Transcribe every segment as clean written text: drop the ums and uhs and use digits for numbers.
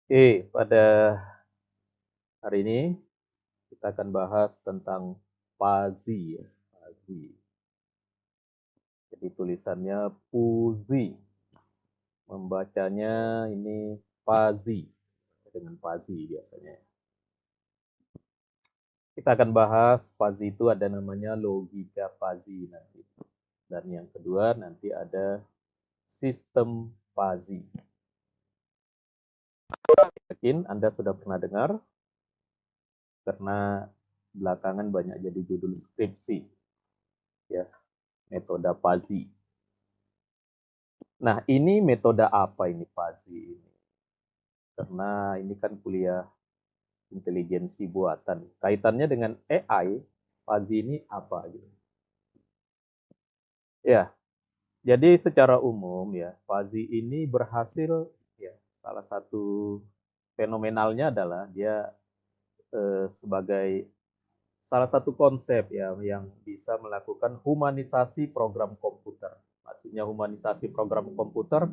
Pada hari ini kita akan bahas tentang Pazi ya, Pazi. Jadi tulisannya Puzi, membacanya ini Pazi dengan Pazi biasanya. Kita akan bahas Pazi itu ada namanya logika Pazi nanti. Dan yang kedua nanti ada sistem Pazi. Yakin Anda sudah pernah dengar? Karena belakangan banyak jadi judul skripsi ya, metode Pazi. Nah, ini metode apa ini Pazi ini? Karena ini kan kuliah intelijensi buatan. Kaitannya dengan AI, Pazi ini apa gitu? Ya, jadi secara umum ya, Pazi ini berhasil ya, salah satu fenomenalnya adalah dia sebagai salah satu konsep ya yang bisa melakukan humanisasi program komputer. Maksudnya humanisasi program-program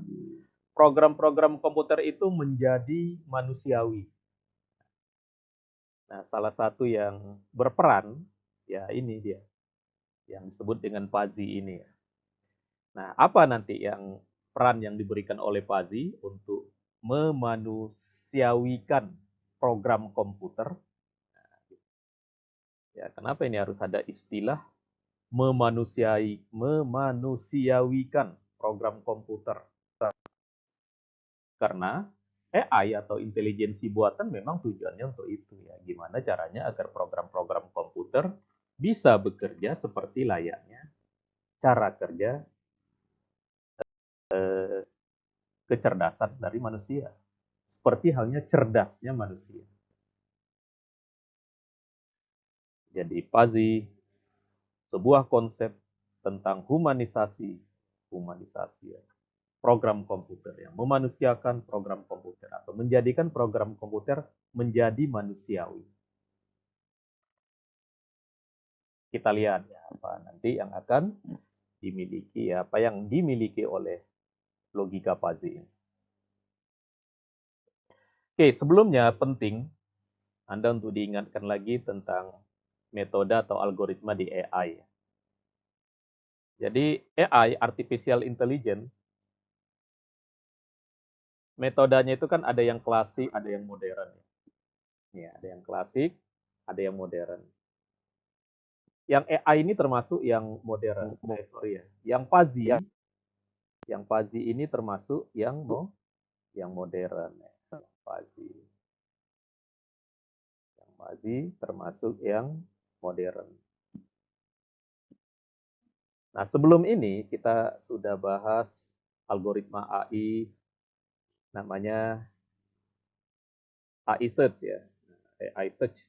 komputer itu menjadi manusiawi. Nah, salah satu yang berperan ya ini dia yang disebut dengan Pazi ini. Nah, apa nanti yang peran yang diberikan oleh Pazi untuk memanusiawikan program komputer? Ya, kenapa ini harus ada istilah memanusiawikan program komputer? Karena AI atau intelijensi buatan memang tujuannya untuk itu ya. Gimana caranya agar program-program komputer bisa bekerja seperti layaknya cara kerja kecerdasan dari manusia. Seperti halnya cerdasnya manusia. Jadi Pazi sebuah konsep tentang humanisasi ya, program komputer yang memanusiakan program komputer atau menjadikan program komputer menjadi manusiawi. Kita lihat ya apa nanti yang akan dimiliki ya, apa yang dimiliki oleh logika Pazi ini. Oke, sebelumnya penting Anda untuk diingatkan lagi tentang metode atau algoritma di AI. Jadi AI, artificial intelligence, metodenya itu kan ada yang klasik, ada yang modern. Ya, ada yang klasik, ada yang modern. Yang AI ini termasuk yang modern. Sorry ya. Yang Pazi ini termasuk yang modern. Pazi. Yang Pazi termasuk yang modern. Nah, sebelum ini kita sudah bahas algoritma AI namanya AI search ya. AI search.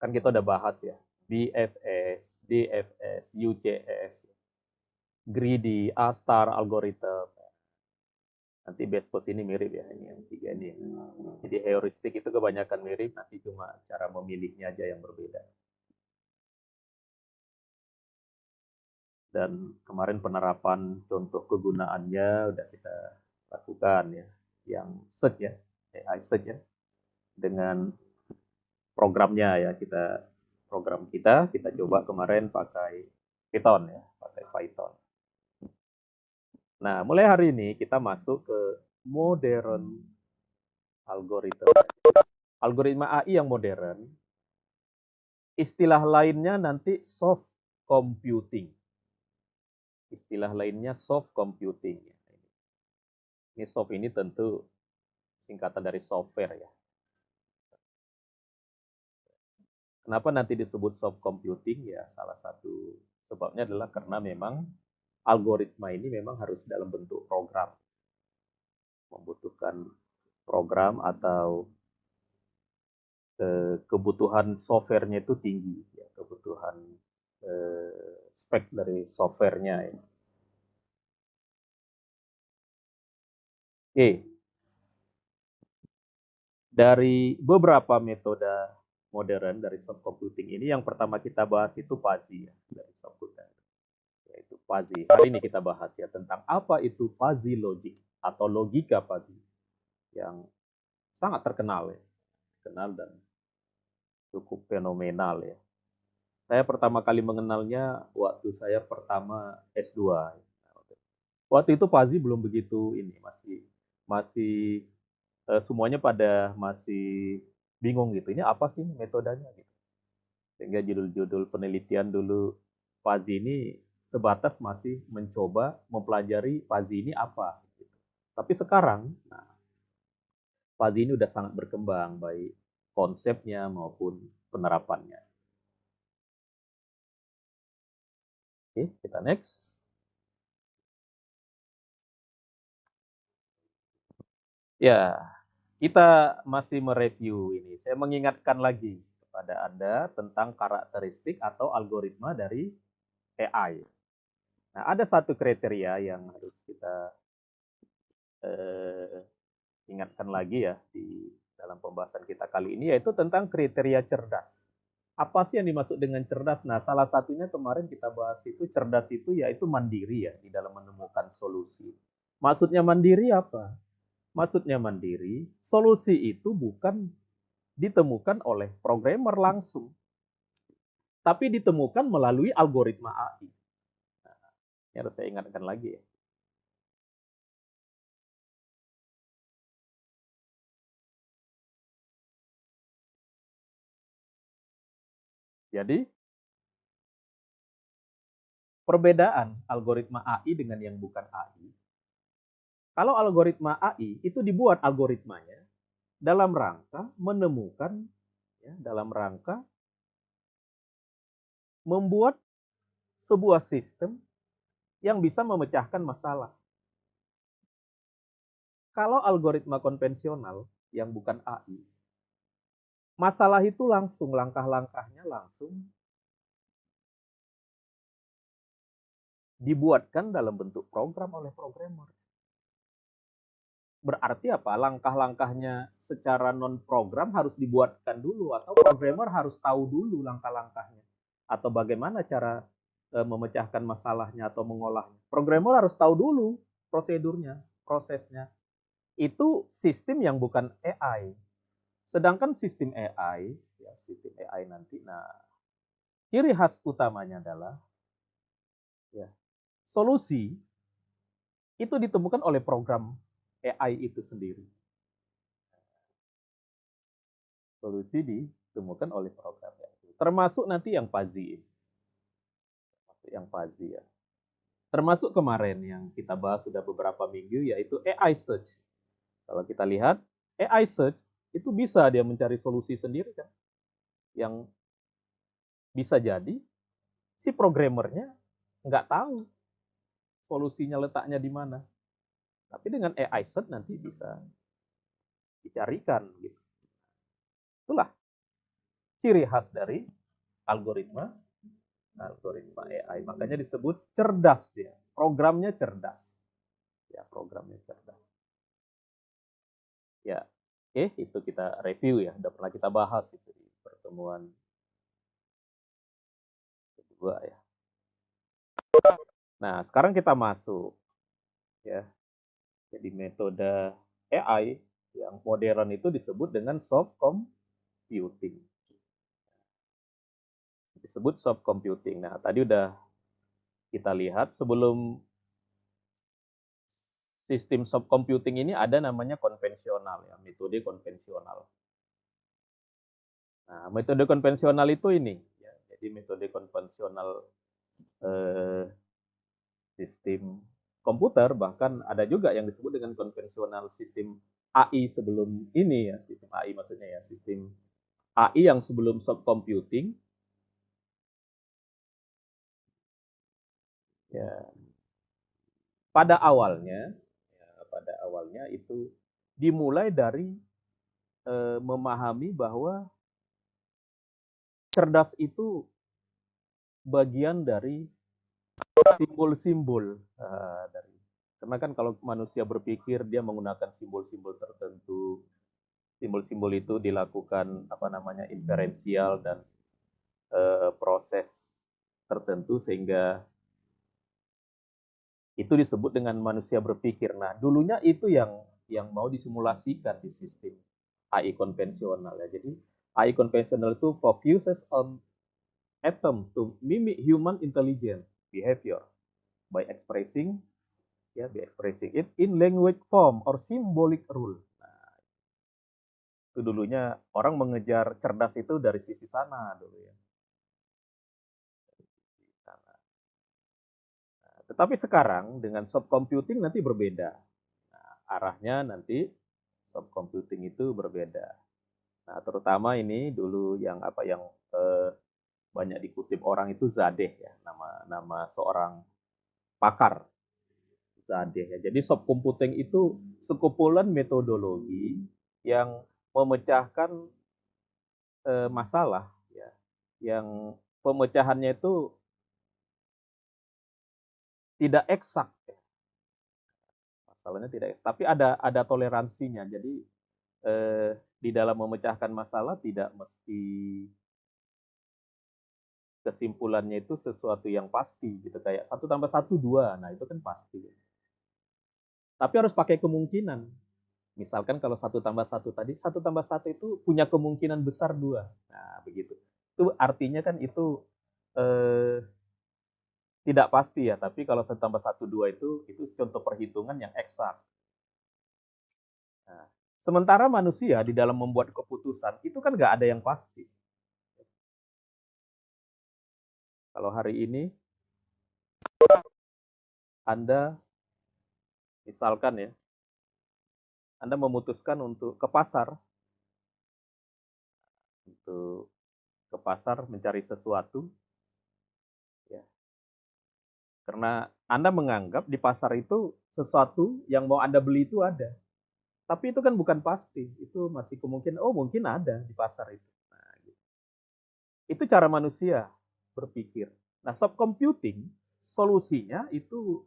Kan kita udah bahas ya. BFS, DFS, UCS, greedy, A-star algorithm. Nanti Bespos ini mirip ya, ini yang tiga ini. Jadi heuristik itu kebanyakan mirip, nanti cuma cara memilihnya aja yang berbeda. Dan kemarin penerapan contoh kegunaannya udah kita lakukan ya, yang search ya, AI search ya, dengan programnya ya, program kita coba kemarin pakai Python ya, pakai Python. Nah, mulai hari ini kita masuk ke modern algoritma. Algoritma AI yang modern, istilah lainnya nanti soft computing. Istilah lainnya soft computing. Ini soft ini tentu singkatan dari software ya. Kenapa nanti disebut soft computing? Ya, salah satu sebabnya adalah karena memang algoritma ini memang harus dalam bentuk program. Membutuhkan program atau kebutuhan softwarenya itu tinggi. Ya, kebutuhan spek dari softwarenya. Ya. Oke, dari beberapa metode modern dari soft computing ini, yang pertama kita bahas itu Pazi ya, dari soft computing. Yaitu Pazi. Hari ini kita bahas ya tentang apa itu Pazi logic atau logika Pazi. yang sangat terkenal ya, terkenal dan cukup fenomenal ya. Saya pertama kali mengenalnya waktu saya pertama S2. Waktu itu Pazi belum begitu ini, masih masih semuanya pada masih bingung gitu. Ini apa sih metodenya gitu. Sehingga judul-judul penelitian dulu Pazi ini sebatas masih mencoba mempelajari Pazi ini apa. Gitu. Tapi sekarang, nah, Pazi ini udah sangat berkembang, baik konsepnya maupun penerapannya. Oke, kita next. Ya, kita masih mereview ini. Saya mengingatkan lagi kepada Anda tentang karakteristik atau algoritma dari AI. Nah, ada satu kriteria yang harus kita eh, ingatkan lagi ya di dalam pembahasan kita kali ini, yaitu tentang kriteria cerdas. Apa sih yang dimaksud dengan cerdas? Nah, salah satunya kemarin kita bahas itu cerdas itu yaitu mandiri ya di dalam menemukan solusi. Maksudnya mandiri apa? Maksudnya mandiri, solusi itu bukan ditemukan oleh programmer langsung, tapi ditemukan melalui algoritma AI. Nah, ini harus saya ingatkan lagi ya. Jadi, perbedaan algoritma AI dengan yang bukan AI, kalau algoritma AI itu dibuat algoritmanya dalam rangka menemukan, ya, dalam rangka membuat sebuah sistem yang bisa memecahkan masalah. Kalau algoritma konvensional yang bukan AI, masalah itu langsung, langkah-langkahnya langsung dibuatkan dalam bentuk program oleh programmer. Berarti apa? Langkah-langkahnya secara non-program harus dibuatkan dulu atau programmer harus tahu dulu langkah-langkahnya atau bagaimana cara memecahkan masalahnya atau mengolahnya. Programmer harus tahu dulu prosedurnya, prosesnya. Itu sistem yang bukan AI. Sedangkan sistem AI, ya sistem AI nanti, nah ciri khas utamanya adalah ya solusi itu ditemukan oleh program AI itu sendiri. Solusi ditemukan oleh program AI. Termasuk nanti yang Pazi, yang Pazi ya. Termasuk kemarin yang kita bahas sudah beberapa minggu yaitu AI search. Kalau kita lihat AI search itu bisa dia mencari solusi sendiri kan. Yang bisa jadi si programmernya nggak tahu solusinya letaknya di mana. Tapi dengan AI search nanti bisa dicarikan gitu. Itulah ciri khas dari algoritma algoritma AI. Makanya disebut cerdas dia. Programnya cerdas. Ya, programnya cerdas. Ya, oke, itu kita review ya. Udah pernah kita bahas itu di pertemuan kedua ya. Nah, sekarang kita masuk ya. Jadi metode AI yang modern itu disebut dengan soft computing. Disebut soft computing. Nah, tadi udah kita lihat sebelum sistem soft computing ini ada namanya konvensional ya, metode konvensional. Nah, metode konvensional itu ini ya. Jadi metode konvensional eh, sistem komputer bahkan ada juga yang disebut dengan konvensional sistem AI sebelum ini ya, sistem AI maksudnya ya, sistem AI yang sebelum soft computing ya pada awalnya itu dimulai dari memahami bahwa cerdas itu bagian dari simbol-simbol dari karena kan kalau manusia berpikir dia menggunakan simbol-simbol tertentu, simbol-simbol itu dilakukan apa namanya inferensial dan proses tertentu sehingga itu disebut dengan manusia berpikir. Nah, dulunya itu yang yang mau disimulasikan di sistem AI konvensional ya. Jadi AI konvensional itu focuses on atom to mimic human intelligence behavior by expressing it in language form or symbolic rule. Nah, itu dulunya orang mengejar cerdas itu dari sisi sana dulu ya. Nah, tetapi sekarang dengan subcomputing nanti berbeda. Nah, arahnya nanti subcomputing itu berbeda. Nah, terutama ini dulu yang eh, banyak dikutip orang itu Zadeh ya, nama seorang pakar Zadeh ya. Jadi subcomputing itu sekumpulan metodologi yang memecahkan masalah ya, yang pemecahannya itu tidak eksak ya. Masalahnya tidak eksak, tapi ada toleransinya. Jadi di dalam memecahkan masalah tidak mesti kesimpulannya itu sesuatu yang pasti gitu, kayak 1+1 2, nah itu kan pasti. Tapi harus pakai kemungkinan. Misalkan kalau 1+1 tadi, 1+1 itu punya kemungkinan besar 2. Nah, begitu. Itu artinya kan itu eh, tidak pasti ya, tapi kalau 1+1 2 itu contoh perhitungan yang eksak. Nah, sementara manusia di dalam membuat keputusan itu kan nggak ada yang pasti. Kalau hari ini Anda misalkan ya, Anda memutuskan untuk ke pasar, untuk ke pasar mencari sesuatu, ya, karena Anda menganggap di pasar itu sesuatu yang mau Anda beli itu ada. Tapi itu kan bukan pasti, itu masih kemungkinan, oh mungkin ada di pasar itu. Nah, gitu. Itu cara manusia berpikir. Nah, subcomputing, solusinya itu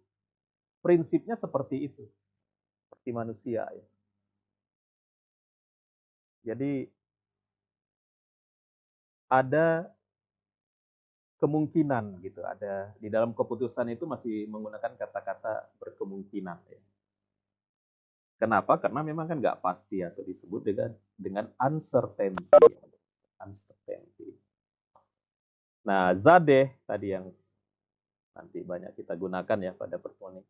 prinsipnya seperti itu, seperti manusia ya. Jadi ada kemungkinan gitu, ada di dalam keputusan itu masih menggunakan kata-kata berkemungkinan ya. Kenapa? Karena memang kan nggak pasti atau disebut dengan uncertainty. Uncertainty. Nah, Zadeh tadi yang nanti banyak kita gunakan ya pada pertemuan ini.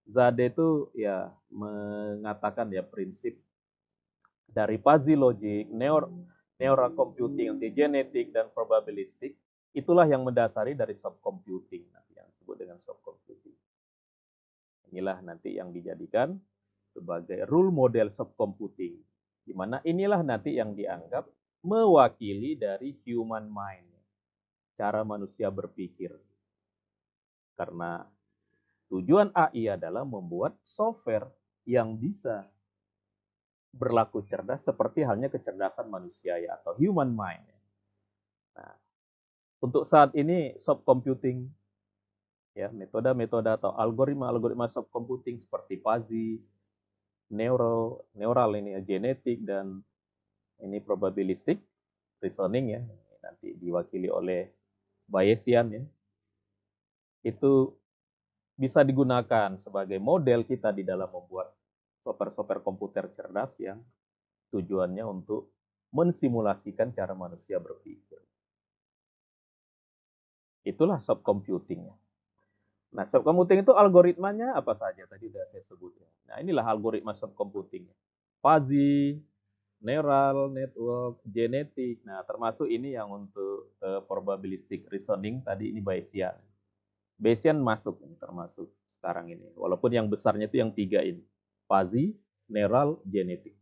Zadeh itu ya mengatakan ya prinsip dari fuzzy logic, neural computing, anti genetik dan probabilistik, itulah yang mendasari dari subcomputing, nanti yang disebut dengan subcomputing. Inilah nanti yang dijadikan sebagai rule model subcomputing, di mana inilah nanti yang dianggap mewakili dari human mind, cara manusia berpikir. Karena tujuan AI adalah membuat software yang bisa berlaku cerdas seperti halnya kecerdasan manusia ya, atau human mind. Nah, untuk saat ini subcomputing ya, metode-metode atau algoritma subcomputing seperti fuzzy, neural ini ya, genetik dan ini probabilistik reasoning ya, nanti diwakili oleh Bayesian ya. Itu bisa digunakan sebagai model kita di dalam membuat software-software komputer cerdas yang tujuannya untuk mensimulasikan cara manusia berpikir. Itulah subcomputing. Nah, subcomputing itu algoritmanya apa saja tadi sudah saya sebut ya. Nah, inilah algoritma subcomputing. Fuzzy, neural network, genetik. Nah, termasuk ini yang untuk probabilistic reasoning tadi ini Bayesian. Bayesian masuk termasuk sekarang ini. Walaupun yang besarnya itu yang 3 ini. Fuzzy, neural, genetik.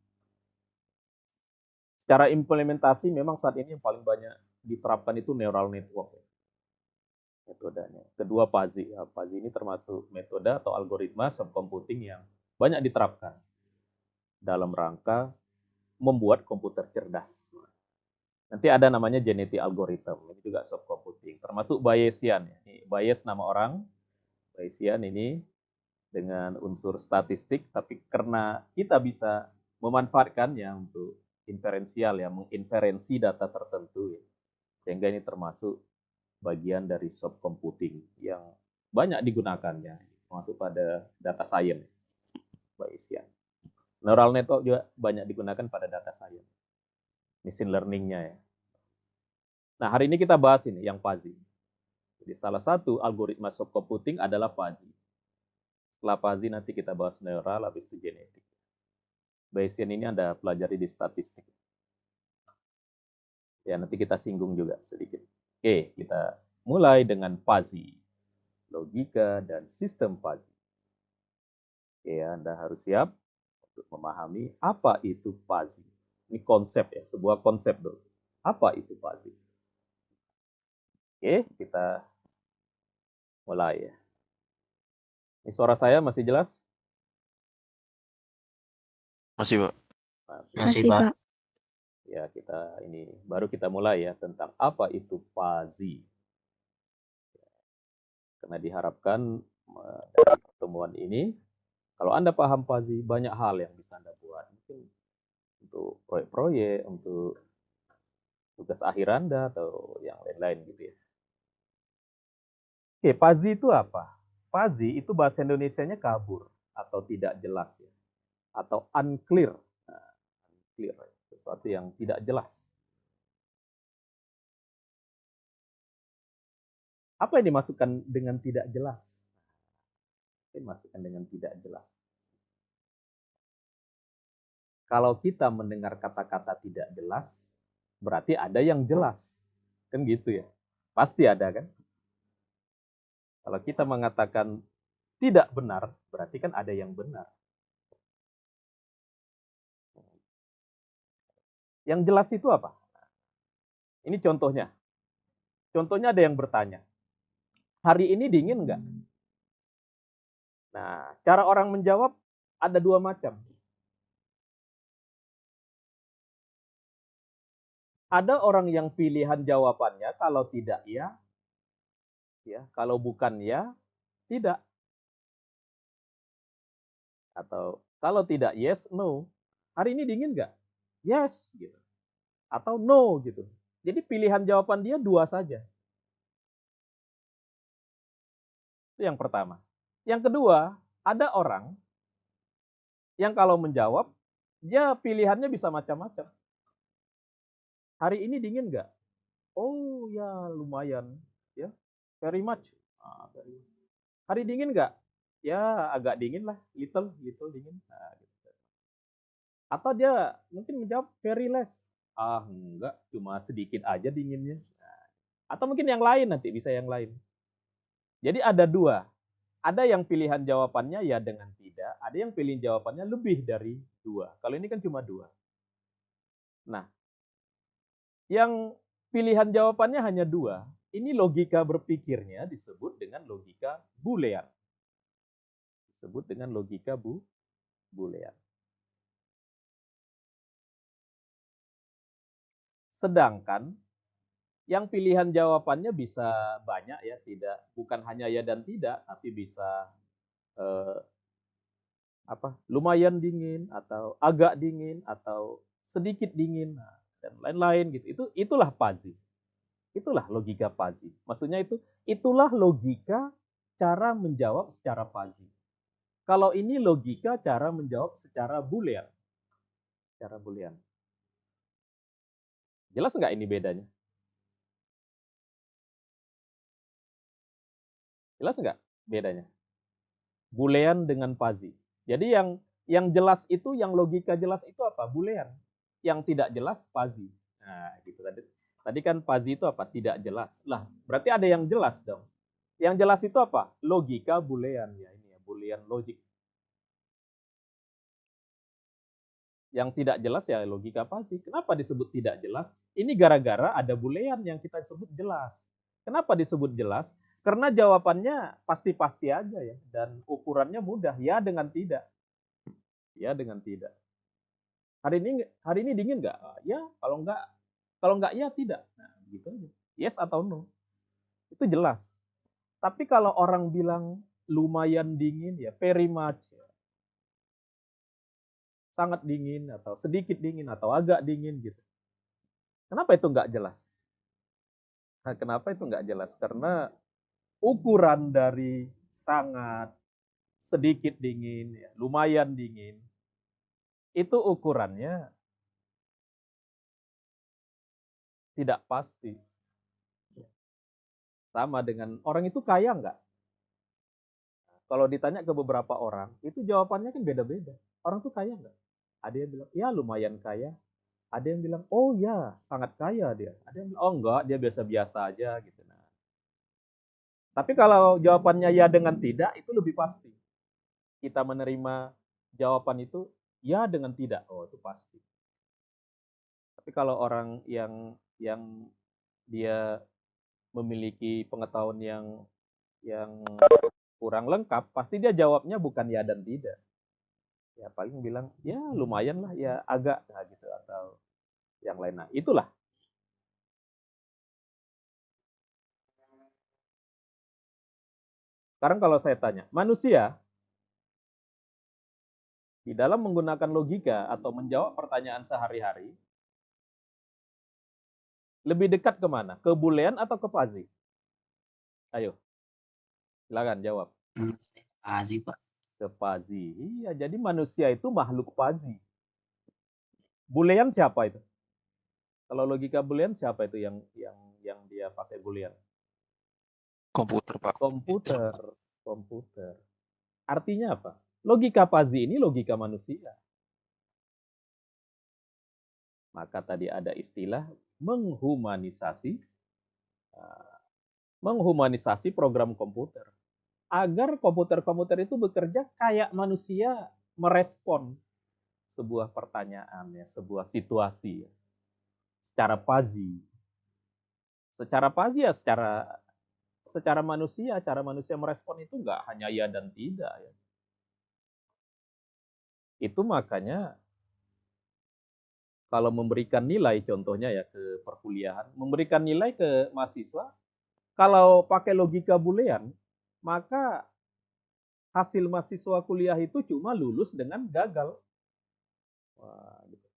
Secara implementasi memang saat ini yang paling banyak diterapkan itu neural network metodenya. Kedua fuzzy. Ya, fuzzy ini termasuk metode atau algoritma subcomputing yang banyak diterapkan dalam rangka membuat komputer cerdas. Nanti ada namanya genetic algorithm, ini juga subcomputing, termasuk Bayesian. Ini Bayes nama orang, Bayesian ini dengan unsur statistik, tapi karena kita bisa memanfaatkannya untuk inferensial ya, menginferensi data tertentu ya, sehingga ini termasuk bagian dari subcomputing yang banyak digunakannya, termasuk pada data science, Bayesian. Neural network juga banyak digunakan pada data science, machine learning-nya ya. Nah, hari ini kita bahas ini yang fuzzy. Jadi salah satu algoritma subcomputing adalah fuzzy. Setelah fuzzy nanti kita bahas neural, habis itu genetik. Bayesian ini Anda pelajari di statistik. Ya, nanti kita singgung juga sedikit. Oke, kita mulai dengan fuzzy. Logika dan sistem fuzzy. Oke, Anda harus siap untuk memahami apa itu fuzzy. Ini konsep ya, sebuah konsep dulu. Apa itu fuzzy? Oke, kita mulai ya. Ini suara saya masih jelas? Masih, Pak. Masih. Masih, Pak. Ya, baru kita mulai ya tentang apa itu fuzzy. Karena diharapkan dari pertemuan ini, kalau Anda paham fuzzy, banyak hal yang bisa Anda buat. Mungkin untuk proyek-proyek, untuk tugas akhir Anda, atau yang lain-lain gitu ya. Oke, fuzzy itu apa? Fuzzy itu bahasa Indonesianya kabur atau tidak jelas ya, atau unclear. Nah, unclear, sesuatu yang tidak jelas. Apa yang dimasukkan dengan tidak jelas? Apa yang dimasukkan dengan tidak jelas? Kalau kita mendengar kata-kata tidak jelas, berarti ada yang jelas. Kan gitu ya. Pasti ada kan? Kalau kita mengatakan tidak benar, berarti kan ada yang benar. Yang jelas itu apa? Ini contohnya. Contohnya ada yang bertanya, hari ini dingin nggak? Nah, cara orang menjawab ada dua macam. Ada orang yang pilihan jawabannya kalau tidak ya, kalau bukan ya, tidak. Atau kalau tidak yes, no. Hari ini dingin nggak? Yes, gitu. Atau no, gitu. Jadi pilihan jawaban dia dua saja. Itu yang pertama. Yang kedua, ada orang yang kalau menjawab, dia pilihannya bisa macam-macam. Hari ini dingin nggak? Oh ya lumayan, ya very much. Hari dingin nggak? Ya agak dingin lah, little dingin. Nah, gitu. Atau dia mungkin menjawab very less. Ah enggak, cuma sedikit aja dinginnya. Nah, atau mungkin yang lain nanti bisa yang lain. Jadi ada dua. Ada yang pilihan jawabannya ya dengan tidak, ada yang pilih jawabannya lebih dari dua. Kalau ini kan cuma dua. Nah, yang pilihan jawabannya hanya dua, ini logika berpikirnya disebut dengan logika Boolean. Disebut dengan logika Boolean. Sedangkan yang pilihan jawabannya bisa banyak ya, bukan hanya ya dan tidak, tapi bisa eh, lumayan dingin atau agak dingin atau sedikit dingin dan lain-lain gitu. Itulah fuzzy. Itulah logika fuzzy. Maksudnya itulah logika cara menjawab secara fuzzy. Kalau ini logika cara menjawab secara boolean. Secara boolean. Jelas nggak ini bedanya? Jelas nggak bedanya? Boolean dengan fuzzy. Jadi yang jelas itu, yang logika jelas itu apa? Boolean. Yang tidak jelas fuzzy. Nah, gitu tadi. Tadi kan fuzzy itu apa? Tidak jelas. Lah, berarti ada yang jelas dong. Yang jelas itu apa? Logika Boolean ya, ini ya, Boolean logic. Yang tidak jelas ya logika fuzzy. Kenapa disebut tidak jelas? Ini gara-gara ada boolean yang kita sebut jelas. Kenapa disebut jelas? Karena jawabannya pasti-pasti aja ya, dan ukurannya mudah, ya dengan tidak. Ya dengan tidak. Hari ini dingin nggak? Ya, kalau nggak ya tidak. Nah, gitu aja. Yes atau no. Itu jelas. Tapi kalau orang bilang lumayan dingin ya, very much ya, sangat dingin atau sedikit dingin atau agak dingin gitu. Kenapa itu nggak jelas? Nah, kenapa itu nggak jelas? Karena ukuran dari sangat, sedikit dingin, ya, lumayan dingin, itu ukurannya tidak pasti. Sama dengan orang itu kaya nggak? Kalau ditanya ke beberapa orang, itu jawabannya kan beda-beda. Orang tuh kaya nggak? Ada yang bilang, ya lumayan kaya. Ada yang bilang, oh ya sangat kaya dia. Ada yang bilang, oh enggak, dia biasa-biasa aja gitu. Nah, tapi kalau jawabannya ya dengan tidak, itu lebih pasti. Kita menerima jawaban itu ya dengan tidak, oh itu pasti. Tapi kalau orang yang dia memiliki pengetahuan yang kurang lengkap, pasti dia jawabnya bukan ya dan tidak. Ya paling bilang, ya lumayan lah, ya agak nah, gitu atau yang lain. Nah, itulah. Sekarang kalau saya tanya, manusia di dalam menggunakan logika atau menjawab pertanyaan sehari-hari, lebih dekat ke mana? Ke Boolean atau ke fuzzy? Ayo, silakan jawab. Azi, Pak. Ke fuzzy. Iya, jadi manusia itu makhluk fuzzy. Boolean siapa itu? Kalau logika Boolean siapa itu yang dia pakai Boolean? Komputer, Pak. Komputer. Komputer. Artinya apa? Logika fuzzy ini logika manusia. Maka tadi ada istilah menghumanisasi, menghumanisasi program komputer. Agar komputer-komputer itu bekerja kayak manusia merespon sebuah pertanyaan, ya, sebuah situasi ya, secara fuzzy. Secara fuzzy ya secara manusia, cara manusia merespon itu nggak hanya ya dan tidak. Ya. Itu makanya kalau memberikan nilai contohnya ya ke perkuliahan, memberikan nilai ke mahasiswa, kalau pakai logika boolean, maka hasil mahasiswa kuliah itu cuma lulus dengan gagal. Wah, gitu.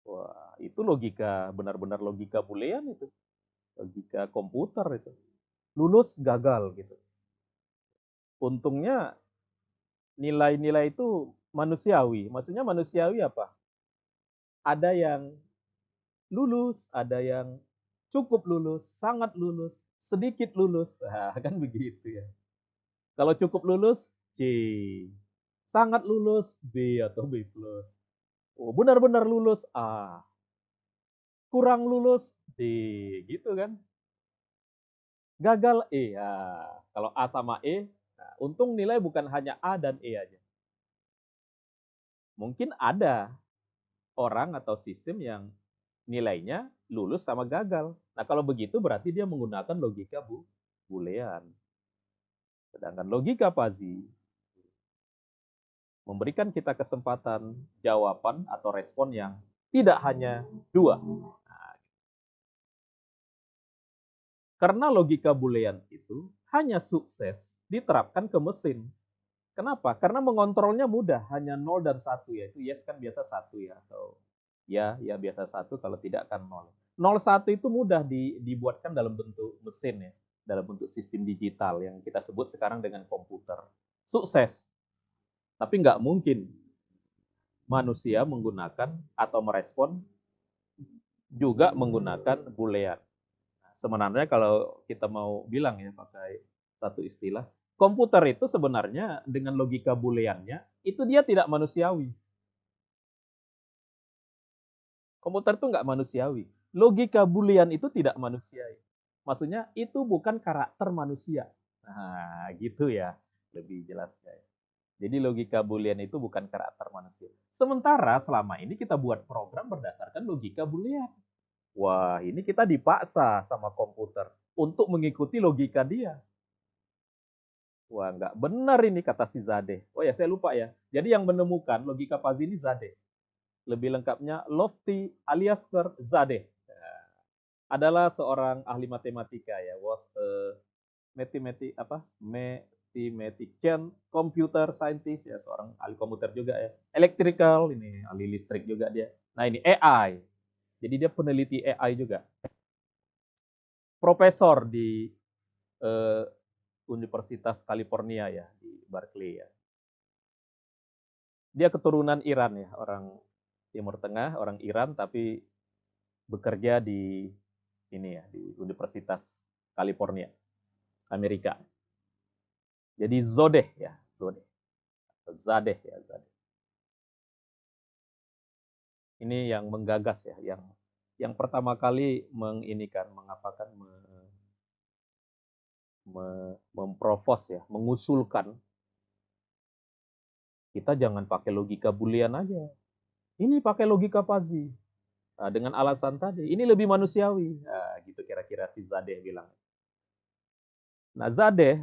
Wah, itu logika, benar-benar logika boolean itu. Logika komputer itu. Lulus gagal gitu. Untungnya nilai-nilai itu manusiawi. Maksudnya manusiawi apa? Ada yang lulus, ada yang cukup lulus, sangat lulus, sedikit lulus. Nah, kan begitu ya. Kalau cukup lulus, C. Sangat lulus, B atau B+. Oh, benar-benar lulus, A. Kurang lulus, D. Gitu kan. Gagal, E. Ya. Kalau A sama E, nah, untung nilai bukan hanya A dan E aja. Mungkin ada orang atau sistem yang nilainya lulus sama gagal. Nah, kalau begitu berarti dia menggunakan logika boolean. Sedangkan logika fuzzy memberikan kita kesempatan jawaban atau respon yang tidak hanya dua. Nah, karena logika boolean itu hanya sukses diterapkan ke mesin. Kenapa? Karena mengontrolnya mudah, hanya 0 dan 1 ya. Itu yes kan biasa 1 ya atau ya biasa 1 kalau tidak kan 0. 0 1 itu mudah dibuatkan dalam bentuk mesin ya, dalam bentuk sistem digital yang kita sebut sekarang dengan komputer. Sukses. Tapi nggak mungkin manusia menggunakan atau merespon juga menggunakan boolean. Sebenarnya kalau kita mau bilang ya pakai satu istilah, komputer itu sebenarnya dengan logika booleannya itu dia tidak manusiawi. Komputer itu nggak manusiawi. Logika boolean itu tidak manusiawi. Maksudnya itu bukan karakter manusia. Nah, gitu ya, lebih jelasnya. Jadi logika boolean itu bukan karakter manusia. Sementara selama ini kita buat program berdasarkan logika boolean. Wah, ini kita dipaksa sama komputer untuk mengikuti logika dia. Wah, nggak benar ini kata si Zadeh. Oh ya, saya lupa ya. Jadi yang menemukan logika fuzzy ini Zadeh. Lebih lengkapnya Lofty alias Zadeh. Adalah seorang ahli matematika ya, was a mathematician, computer scientist ya, seorang ahli komputer juga ya. Electrical ini ahli listrik juga dia. Nah, ini AI. Jadi dia peneliti AI juga. Profesor di eh, Universitas California ya di Berkeley ya. Dia keturunan Iran ya, orang Timur Tengah, orang Iran tapi bekerja di ini ya, di Universitas California, Amerika. Jadi Zodeh ya, Zodeh. Zadeh ya, Zadeh. Ini yang menggagas ya, yang pertama kali menginikan, mengapakan, mempropos ya, mengusulkan kita jangan pakai logika Boolean aja. Ini pakai logika fuzzy. Nah, dengan alasan tadi, ini lebih manusiawi. Nah, gitu kira-kira si Zadeh bilang. Nah, Zadeh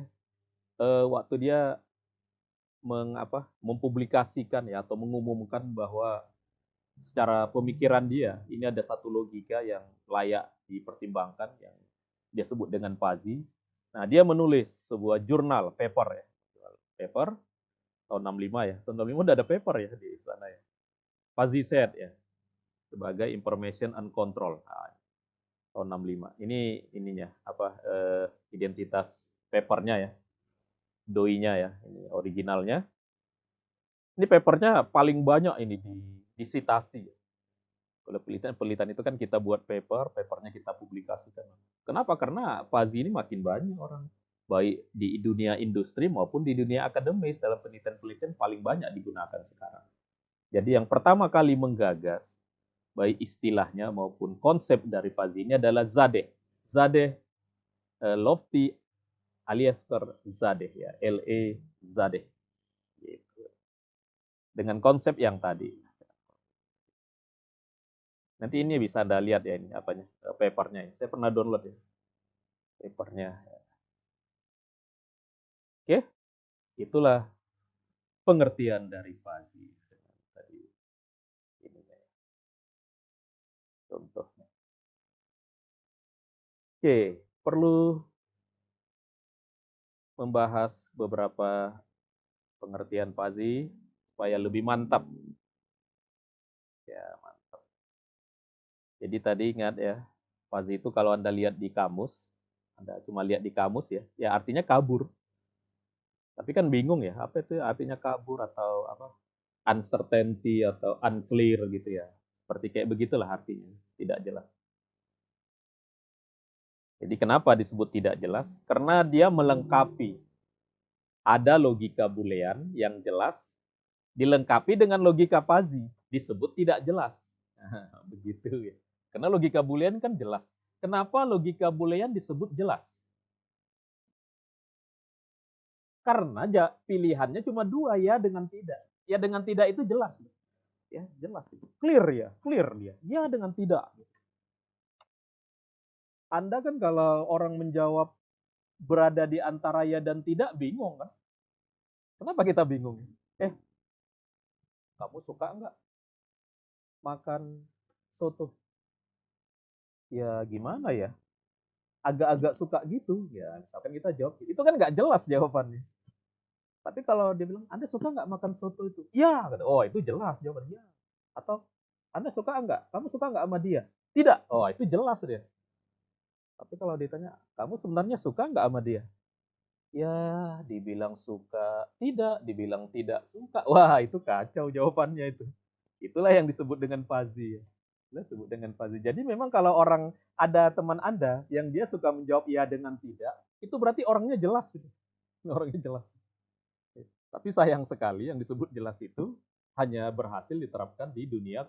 waktu dia mempublikasikan ya atau mengumumkan bahwa secara pemikiran dia ini ada satu logika yang layak dipertimbangkan yang dia sebut dengan fuzzy. Nah, dia menulis sebuah jurnal paper ya. Paper tahun 65 ya. Tahun 65 udah ada paper ya di sana ya. Fuzzy set ya sebagai information and control. Nah, tahun 65. Ini ininya identitas papernya ya. Doi-nya ya, ini originalnya. Ini papernya paling banyak ini disitasi. Kalau penelitian itu kan kita buat paper, papernya kita publikasikan. Kenapa? Karena Fuzzy ini makin banyak orang. Baik di dunia industri maupun di dunia akademis dalam penelitian-penelitian paling banyak digunakan sekarang. Jadi yang pertama kali menggagas, baik istilahnya maupun konsep dari Fuzzy ini adalah Zadeh. Zadeh Lofty alias Zadeh ya, L.E. Zadeh. Gitu. Dengan konsep yang tadi. Nanti ini bisa Anda lihat ya ini apanya, papernya. Saya pernah download ya papernya. Oke, itulah pengertian dari fuzzy. Tadi ini ya, contohnya. Oke, perlu membahas beberapa pengertian fuzzy supaya lebih mantap. Ya, mantap. Jadi tadi ingat ya, fuzzy itu kalau Anda lihat di kamus, Anda cuma lihat di kamus ya, ya artinya kabur. Tapi kan bingung ya, apa itu artinya kabur atau apa? Uncertainty atau unclear gitu ya. Seperti kayak begitulah artinya, tidak jelas. Jadi kenapa disebut tidak jelas? Karena dia melengkapi. Ada logika Boolean yang jelas, dilengkapi dengan logika fuzzy, disebut tidak jelas. Nah, begitu ya. Karena logika Boolean kan jelas. Kenapa logika Boolean disebut jelas? Karena pilihannya cuma dua, ya dengan tidak. Ya dengan tidak itu jelas. Ya, jelas itu. Clear ya, clear dia. Ya dengan tidak. Anda kan kalau orang menjawab berada di antara ya dan tidak bingung kan? Kenapa kita bingung? Kamu suka nggak makan soto? Ya gimana ya? Agak-agak suka gitu. Ya misalkan kita jawab, itu kan nggak jelas jawabannya. Tapi kalau dia bilang, Anda suka nggak makan soto itu? Ya, oh itu jelas jawabannya. Atau Anda suka nggak? Kamu suka nggak sama dia? Tidak. Oh itu jelas dia. Tapi kalau ditanya, kamu sebenarnya suka nggak sama dia? Ya, dibilang suka, tidak, dibilang tidak suka. Wah, itu kacau jawabannya itu. Itulah yang disebut dengan fuzzy. Itulah disebut dengan fuzzy. Jadi memang kalau orang ada teman Anda yang dia suka menjawab iya dengan tidak, itu berarti orangnya jelas gitu. Orangnya jelas. Tapi sayang sekali yang disebut jelas itu hanya berhasil diterapkan di dunia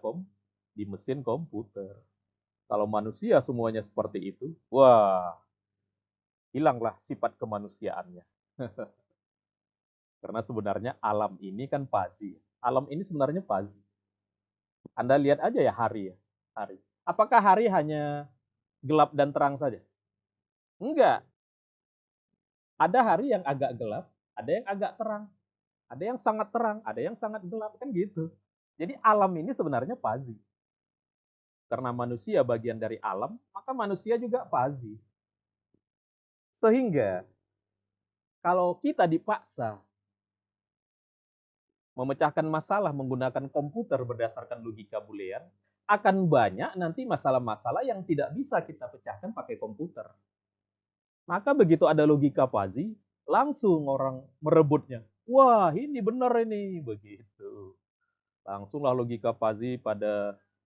di mesin komputer. Kalau manusia semuanya seperti itu, wah, hilanglah sifat kemanusiaannya. Karena sebenarnya alam ini kan fuzzy. Alam ini sebenarnya fuzzy. Anda lihat aja ya hari ya, hari. Apakah hari hanya gelap dan terang saja? Enggak. Ada hari yang agak gelap, ada yang agak terang, ada yang sangat terang, ada yang sangat gelap, kan gitu. Jadi alam ini sebenarnya fuzzy. Karena manusia bagian dari alam, maka manusia juga fuzzy. Sehingga kalau kita dipaksa memecahkan masalah menggunakan komputer berdasarkan logika Boolean, akan banyak nanti masalah-masalah yang tidak bisa kita pecahkan pakai komputer. Maka begitu ada logika fuzzy, langsung orang merebutnya. Wah, ini benar ini, begitu. Langsunglah logika fuzzy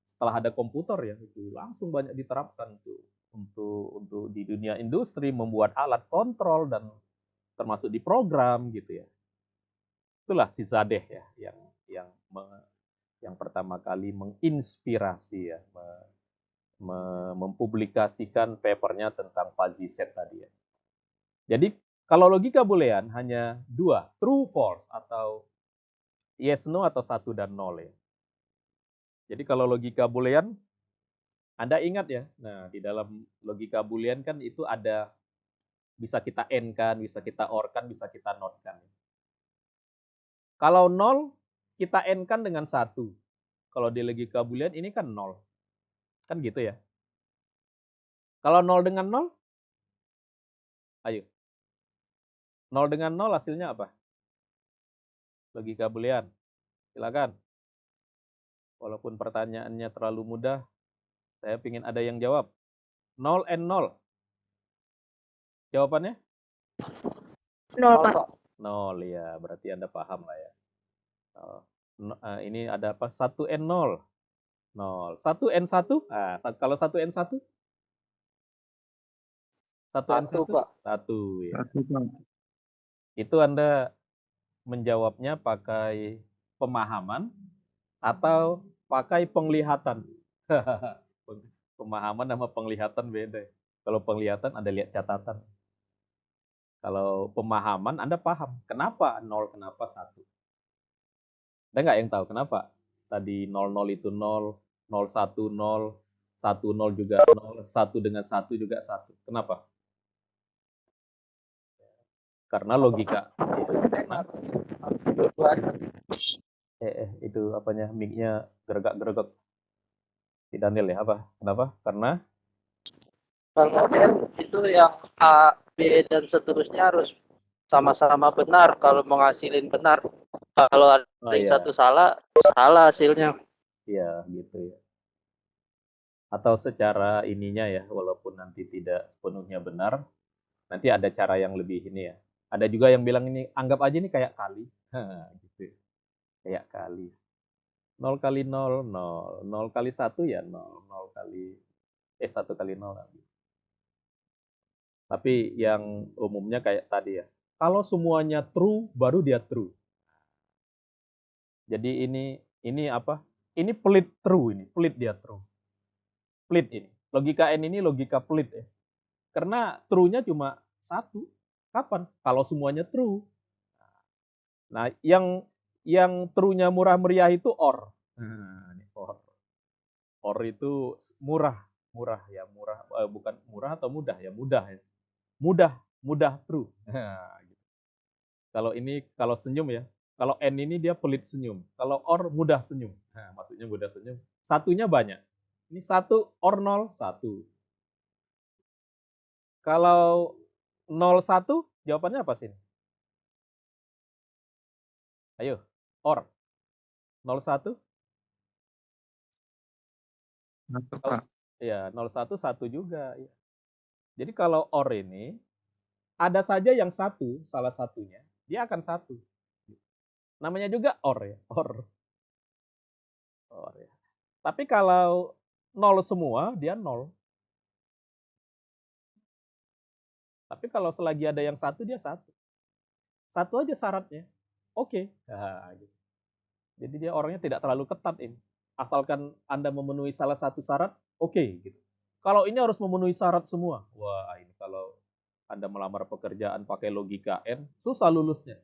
setelah ada komputer ya, itu langsung banyak diterapkan tuh untuk di dunia industri membuat alat kontrol dan termasuk di program gitu ya. Itulah si Zadeh ya yang yang pertama kali menginspirasi ya, mempublikasikan papernya tentang fuzzy set tadi ya. Jadi kalau logika boolean hanya dua, true false atau yes no atau 1 dan 0 ya. Jadi kalau logika boolean Anda ingat ya. Nah, di dalam logika boolean kan itu ada bisa kita and kan, bisa kita or kan, bisa kita not kan. Kalau 0 kita and kan dengan 1. Kalau di logika boolean ini kan 0. Kan gitu ya. Kalau 0 dengan 0? Ayo. 0 dengan 0 hasilnya apa? Logika boolean. Silakan. Walaupun pertanyaannya terlalu mudah, saya ingin ada yang jawab. 0 and 0. Jawabannya? 0, Pak. 0 ya, berarti Anda paham lah ya. Ini ada apa? 1 and 0. 0. 1 and 1? Nah, kalau 1 and 1? 1 and 1? 1, Pak. 1 ya. 1, Pak. Itu Anda menjawabnya pakai pemahaman atau pakai penglihatan? Pemahaman sama penglihatan beda. Kalau penglihatan Anda lihat catatan. Kalau pemahaman Anda paham kenapa 0, kenapa 1. Ada nggak yang tahu kenapa? Tadi 00 itu 0, 01 0, 10 juga 0, 1 dengan 1 juga 1. Kenapa? Karena logika. Karena itu apanya mic-nya geregak-geregek. Si Daniel ya apa? Kenapa? Karena Kalau itu yang A, B, dan seterusnya harus sama-sama benar kalau menghasilin benar. Kalau ada yang satu salah, salah hasilnya. Iya, gitu ya. Atau secara ininya ya, walaupun nanti tidak sepenuhnya benar, nanti ada cara yang lebih ini ya. Ada juga yang bilang ini, anggap aja ini kayak kali. Gitu. Kayak kali. 0 kali 0, 0. 0 kali 1 ya 0. 0 kali 1 kali 0. Tapi yang umumnya kayak tadi ya. Kalau semuanya true, baru dia true. Jadi ini apa? Ini pelit true ini, pelit dia true. Pelit ini. Logika N ini logika pelit ya. Karena true-nya cuma 1. Kapan? Kalau semuanya true. Nah, yang true-nya murah meriah itu or. Or. Or itu murah ya, bukan murah atau mudah ya, mudah ya. Mudah true. Gitu. Kalau senyum ya. Kalau N ini dia pelit senyum. Kalau or mudah senyum. Nah, maksudnya mudah senyum. Satunya banyak. Ini 1 or 0, 1. Kalau 01 jawabannya apa sih? Ayo, or. 01? 1, Pak. Iya, 01 1 juga. Jadi kalau or ini ada saja yang 1, salah satunya, dia akan 1. Namanya juga or ya, or. Or ya. Tapi kalau 0 semua, dia 0. Tapi kalau selagi ada yang 1, dia 1. 1 aja syaratnya. Oke. Nah, gitu. Jadi dia orangnya tidak terlalu ketat ini. Asalkan Anda memenuhi salah satu syarat, oke gitu. Kalau ini harus memenuhi syarat semua, wah ini kalau Anda melamar pekerjaan pakai logika N, susah lulusnya.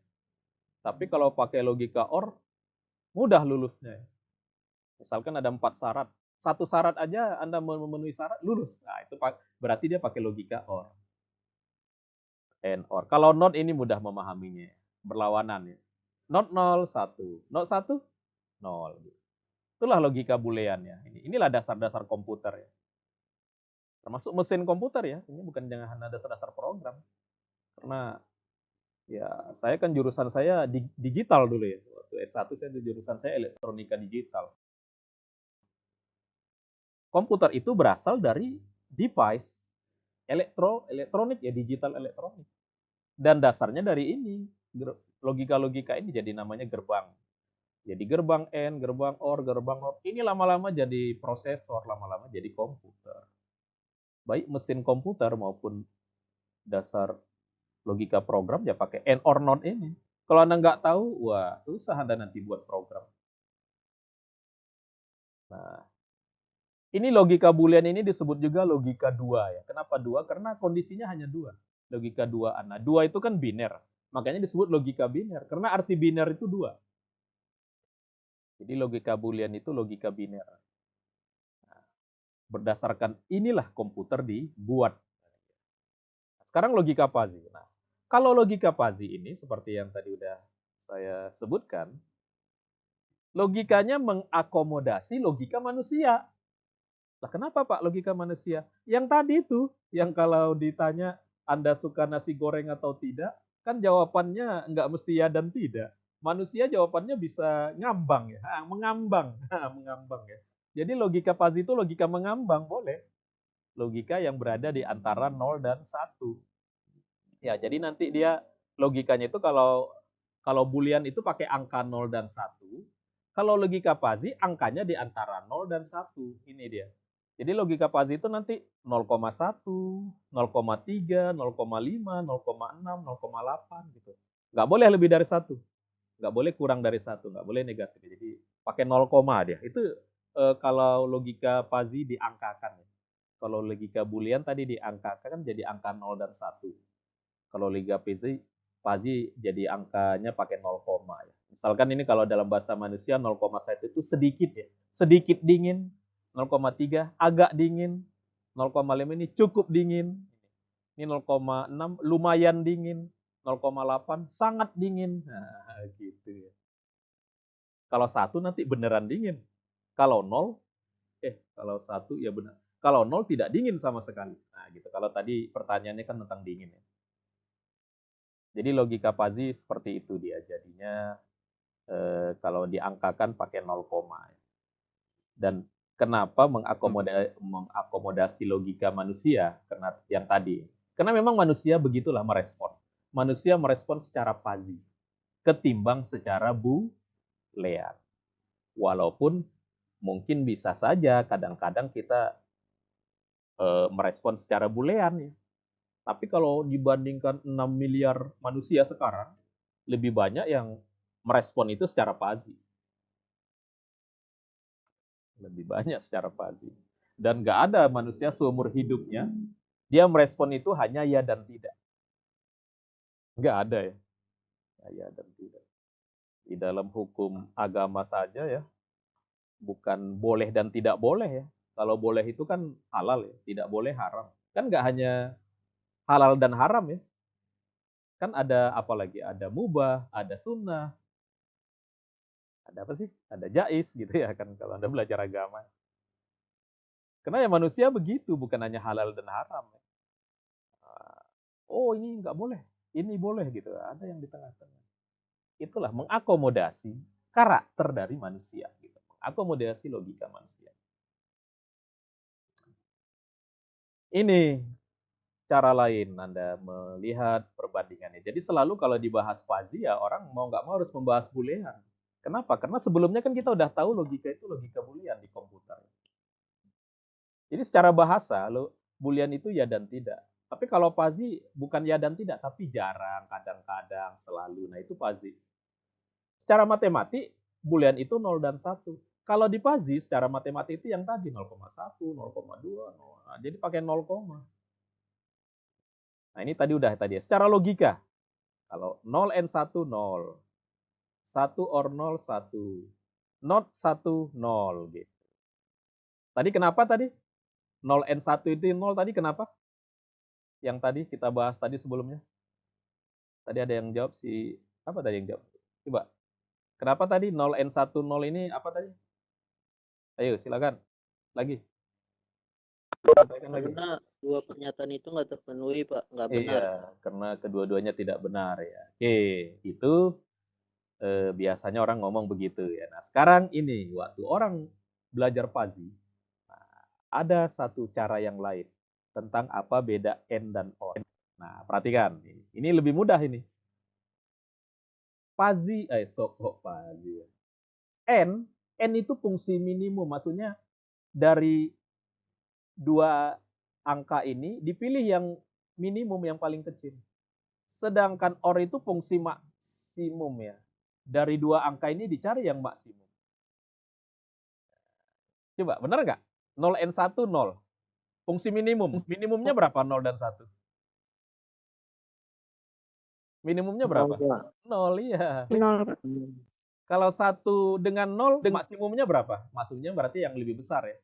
Tapi kalau pakai logika OR, mudah lulusnya. Misalkan ada 4 syarat, satu syarat aja Anda memenuhi syarat, lulus. Nah, itu berarti dia pakai logika OR. And OR. Kalau not ini mudah memahaminya, berlawanan ya. Not 0, 1. Not 1, 0. Itulah logika boolean ya. Inilah dasar-dasar komputer ya. Termasuk mesin komputer ya. Ini bukan hanya dasar-dasar program. Karena ya saya kan jurusan saya digital dulu ya. Waktu S1 saya jurusan saya elektronika digital. Komputer itu berasal dari device elektronik ya, digital elektronik. Dan dasarnya dari ini, logika-logika ini jadi namanya gerbang. Jadi gerbang AND, gerbang OR, gerbang NOT. Ini lama-lama jadi prosesor, lama-lama jadi komputer. Baik mesin komputer maupun dasar logika program ya pakai AND OR NOT ini. Kalau Anda nggak tahu, wah susah Anda nanti buat program. Nah, ini logika Boolean ini disebut juga logika 2 ya. Kenapa 2? Karena kondisinya hanya 2. Logika 2A. Nah, 2 itu kan biner. Makanya disebut logika biner. Karena arti biner itu 2. Jadi logika Boolean itu logika biner. Nah, berdasarkan inilah komputer dibuat. Sekarang logika fuzzy. Nah, kalau logika fuzzy ini seperti yang tadi udah saya sebutkan, logikanya mengakomodasi logika manusia. Lah kenapa Pak logika manusia? Yang tadi itu, yang kalau ditanya Anda suka nasi goreng atau tidak, kan jawabannya nggak mesti ya dan tidak. Manusia jawabannya bisa ngambang ya, mengambang, mengambang ya. Jadi logika fuzzy itu logika mengambang, boleh. Logika yang berada di antara 0 dan 1. Ya, jadi nanti dia logikanya itu kalau Boolean itu pakai angka 0 dan 1. Kalau logika fuzzy angkanya di antara 0 dan 1. Ini dia. Jadi logika fuzzy itu nanti 0,1, 0,3, 0,5, 0,6, 0,8 gitu. Nggak boleh lebih dari 1. Nggak boleh kurang dari 1, nggak boleh negatif. Jadi pakai 0, dia. Itu kalau logika fuzzy diangkakan ya. Kalau logika Boolean tadi diangkakan jadi angka 0 dan 1. Kalau Liga Fuzzy jadi angkanya pakai 0, ya. Misalkan ini kalau dalam bahasa manusia 0,1 itu sedikit ya. Sedikit dingin, 0,3 agak dingin, 0,5 ini cukup dingin. Ini 0,6 lumayan dingin, 0,8 sangat dingin. Nah, gitu ya. Kalau 1 nanti beneran dingin. Kalau 0 kalau 1 ya benar. Kalau 0 tidak dingin sama sekali. Nah, gitu. Kalau tadi pertanyaannya kan tentang dingin ya. Jadi logika fuzzy seperti itu dia. Jadinya kalau diangkakan pakai 0, dan kenapa mengakomodasi logika manusia? Karena yang tadi. Karena memang manusia begitulah merespon. Manusia merespon secara fuzzy ketimbang secara boolean. Walaupun mungkin bisa saja kadang-kadang kita merespon secara boolean ya. Tapi kalau dibandingkan 6 miliar manusia sekarang, lebih banyak yang merespon itu secara fuzzy. Lebih banyak secara fuzzy. Dan nggak ada manusia seumur hidupnya, dia merespon itu hanya ya dan tidak. Nggak ada ya. Ya dan tidak. Di dalam hukum agama saja ya, bukan boleh dan tidak boleh ya. Kalau boleh itu kan halal ya, tidak boleh haram. Kan nggak hanya halal dan haram ya. Kan ada apa lagi? Ada mubah, ada sunnah, ada apa sih? Ada jais gitu ya kan kalau Anda belajar agama. Karena ya manusia begitu, bukan hanya halal dan haram. Oh ini nggak boleh, ini boleh gitu. Ada yang di tengah-tengah. Itulah mengakomodasi karakter dari manusia. Gitu. Mengakomodasi logika manusia. Ini cara lain Anda melihat perbandingannya. Jadi selalu kalau dibahas fuzzy ya orang mau nggak mau harus membahas boolean. Kenapa? Karena sebelumnya kan kita udah tahu logika itu logika boolean di komputer. Jadi secara bahasa, boolean itu ya dan tidak. Tapi kalau fuzzy bukan ya dan tidak, tapi jarang, kadang-kadang, selalu. Nah itu fuzzy. Secara matematik, boolean itu 0 dan 1. Kalau di fuzzy, secara matematik itu yang tadi 0,1, 0,2, 0. Nah, jadi pakai 0, nah ini tadi udah tadi ya. Secara logika, kalau 0 and 1, 0. 1 or 0, 1. Not 1, 0. Gitu. Tadi kenapa tadi? 0 and 1 itu 0 tadi kenapa? Yang tadi kita bahas tadi sebelumnya. Tadi ada yang jawab apa tadi yang jawab? Coba. Kenapa tadi 0 and 1, 0 ini apa tadi? Ayo silakan. Lagi. Sampaikan lagi. Karena dua pernyataan itu nggak terpenuhi, Pak. Nggak benar. Iya, karena kedua-duanya tidak benar ya. Oke, itu biasanya orang ngomong begitu ya. Nah, sekarang ini waktu orang belajar fuzzy, ada satu cara yang lain tentang apa beda and dan or. Nah, perhatikan. Ini lebih mudah ini. Fuzzy, fuzzy. N itu fungsi minimum, maksudnya dari dua angka ini dipilih yang minimum, yang paling kecil. Sedangkan OR itu fungsi maksimum ya. Dari dua angka ini dicari yang maksimum. Coba, benar nggak? 0N1, 0. Fungsi minimum. Minimumnya berapa 0 dan 1? Minimumnya berapa? 0, iya. 0, Pak. Kalau 1 dengan 0, maksimumnya berapa? Maksimumnya berarti yang lebih besar ya.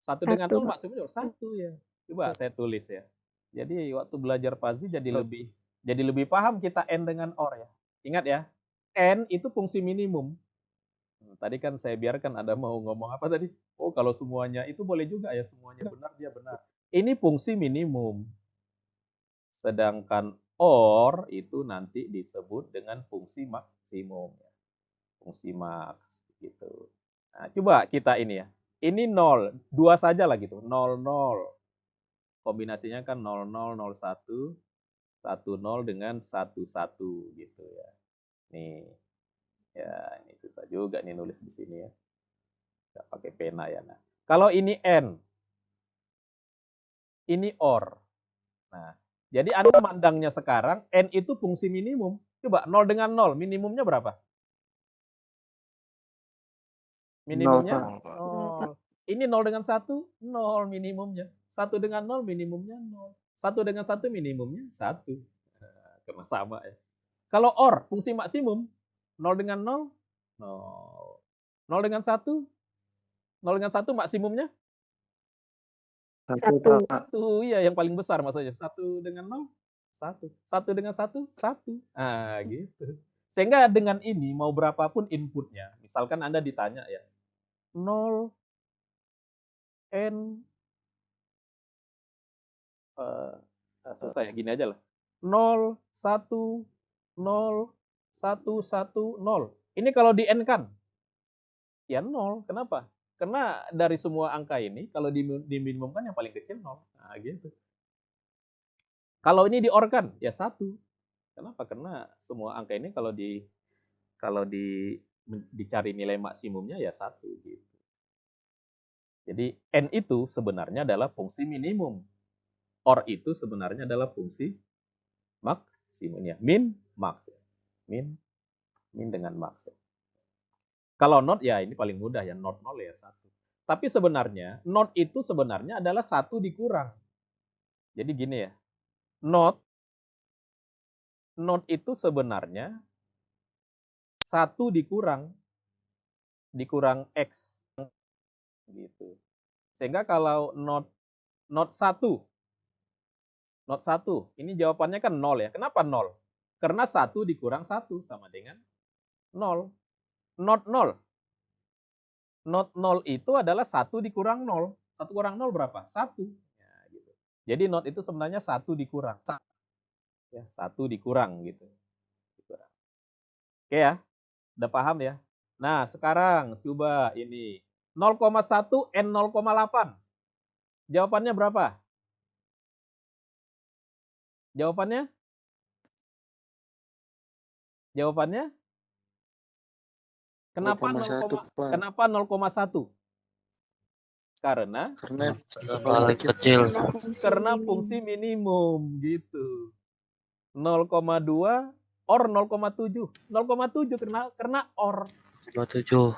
1 dengan 0 1, Pak. maksimumnya 1 ya. Coba saya tulis ya. Jadi waktu belajar Fuzzy jadi lebih paham kita N dengan OR ya. Ingat ya, N itu fungsi minimum. Tadi kan saya biarkan ada mau ngomong apa tadi? Oh, kalau semuanya itu boleh juga ya, semuanya benar dia benar. Ini fungsi minimum. Sedangkan OR itu nanti disebut dengan fungsi maksimum ya. Fungsi maks gitu. Nah, coba kita ini ya. Ini 0, 2 saja lah gitu. 0 0. Kombinasinya kan 0 0 0 1, 1 0 dengan 1 1 gitu ya. Nih. Ya, ini susah juga nih nulis di sini ya. Nggak pakai pena ya. Nah, kalau ini N, ini OR. Nah, jadi Anda mandangnya sekarang, N itu fungsi minimum. Coba 0 dengan 0, minimumnya berapa? Minimumnya 0. Ini 0 dengan 1, 0 minimumnya. 1 dengan 0, minimumnya 0. 1 dengan 1, minimumnya 1. Nah, karena sama ya. Kalau OR, fungsi maksimum, 0 dengan 0, 0. 0 dengan 1, 0 dengan 1 maksimumnya 1. 1, iya yang paling besar maksudnya. 1 dengan 0, 1. 1 dengan 1, 1. Nah, gitu. Sehingga dengan ini mau berapapun inputnya, misalkan Anda ditanya ya, 0 N susah ya, gini aja lah. 0 1 0 1 1 0. Ini kalau di N kan ya 0. Kenapa? Karena dari semua angka ini kalau diminimumkan yang paling kecil 0. Nah, gitu. Kalau ini di-OR-kan ya 1. Kenapa? Karena semua angka ini kalau dicari nilai maksimumnya ya 1 gitu. Jadi N itu sebenarnya adalah fungsi minimum. OR itu sebenarnya adalah fungsi maksimum ya. Min, max. Min dengan max. Kalau not ya ini paling mudah ya, not 0 ya 1. Tapi sebenarnya not itu sebenarnya adalah 1 dikurang. Jadi gini ya. Not itu sebenarnya 1 dikurang X gitu. Sehingga kalau not 1 ini jawabannya kan 0 ya. Kenapa 0? Karena 1 dikurang 1 sama dengan 0. Not 0. Not 0 itu adalah 1 dikurang 0. 1 kurang 0 berapa? 1. Ya, gitu. Jadi not itu sebenarnya 1 dikurang. Ya, 1 dikurang gitu. Dikurang. Oke ya, udah paham ya? Nah, sekarang coba ini 0,1 N 0,8. Jawabannya berapa? Jawabannya? Jawabannya? Kenapa 0,1? Karena Paling kecil. karena fungsi minimum gitu. 0,2 OR 0,7. 0,7 karena OR. 27.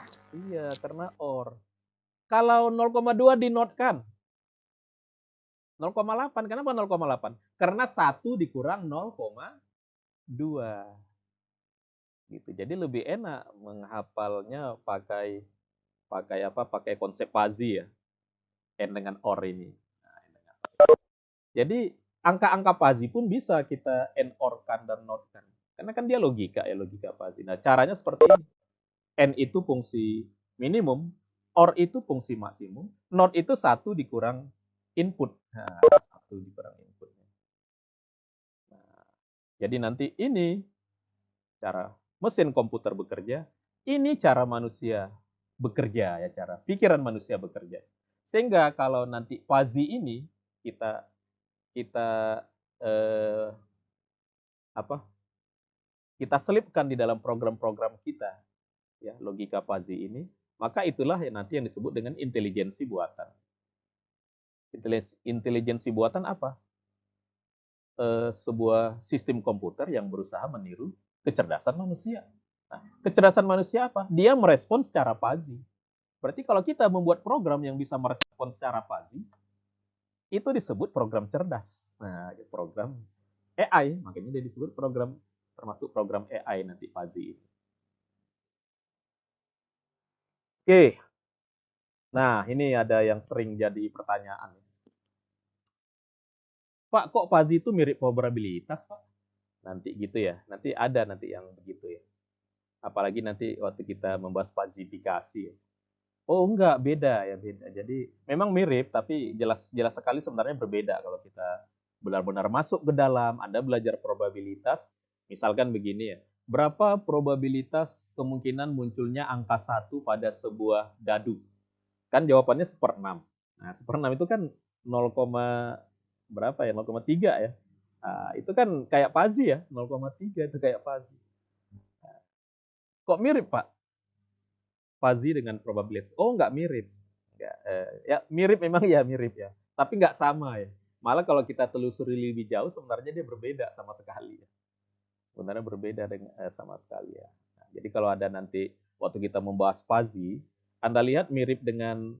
Iya, karena OR. Kalau 0,2 dinotkan 0,8. Kenapa 0,8? Karena 1 dikurang 0,2. Gitu. Jadi lebih enak menghafalnya pakai pakai konsep Fuzzy ya. N dengan OR ini. Nah, jadi angka-angka Fuzzy pun bisa kita N OR-kan dan not-kan. Karena kan dia logika ya, logika Fuzzy. Nah, caranya seperti ini. N itu fungsi minimum, OR itu fungsi maksimum, not itu 1 dikurang input. Nah, 1 dikurang inputnya. Nah, jadi nanti ini cara mesin komputer bekerja, ini cara manusia bekerja ya, cara pikiran manusia bekerja. Sehingga kalau nanti Fuzzy ini kita eh, apa? Kita selipkan di dalam program-program kita ya, logika fuzzy ini, maka itulah yang nanti yang disebut dengan intelijensi buatan. Intelijensi buatan apa? Sebuah sistem komputer yang berusaha meniru kecerdasan manusia. Nah, kecerdasan manusia apa? Dia merespon secara fuzzy. Berarti kalau kita membuat program yang bisa merespon secara fuzzy, itu disebut program cerdas. Nah, program AI, makanya dia disebut program, termasuk program AI nanti fuzzy. Oke. Nah, ini ada yang sering jadi pertanyaan. Pak, kok fuzzy itu mirip probabilitas, Pak? Nanti gitu ya. Nanti ada nanti yang begitu ya. Apalagi nanti waktu kita membahas fazifikasi ya. Oh enggak, beda ya, beda. Jadi memang mirip, tapi jelas sekali sebenarnya berbeda kalau kita benar-benar masuk ke dalam, Anda belajar probabilitas, misalkan begini ya, berapa probabilitas kemungkinan munculnya angka 1 pada sebuah dadu? Kan jawabannya 1/6. Nah, 1/6 itu kan 0, berapa ya, 0,3 ya. Nah, itu kan kayak fuzzy ya, 0,3 itu kayak fuzzy. Kok mirip, Pak? Fuzzy dengan probabilitas. Oh, nggak mirip. Nggak, ya mirip memang ya mirip ya. Tapi nggak sama ya. Malah kalau kita telusuri lebih jauh sebenarnya dia berbeda sama sekali ya. Sebenarnya berbeda dengan sama sekali ya. Nah, jadi kalau ada nanti waktu kita membahas fuzzy, Anda lihat mirip dengan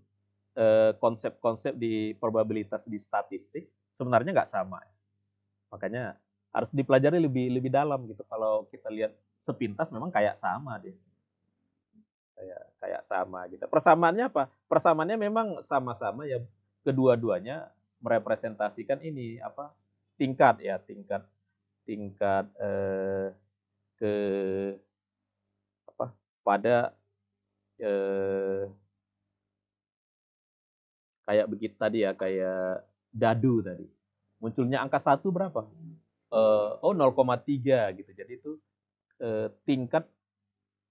konsep-konsep di probabilitas di statistik, sebenarnya nggak sama. Makanya harus dipelajari lebih dalam gitu. Kalau kita lihat sepintas memang kayak sama dia. Kayak sama gitu. Persamaannya apa? Persamaannya memang sama-sama ya, kedua-duanya merepresentasikan ini apa? Tingkat ya, tingkat ke apa? Pada kayak begitu tadi ya, kayak dadu tadi. Munculnya angka 1 berapa? 0,3 gitu. Jadi itu tingkat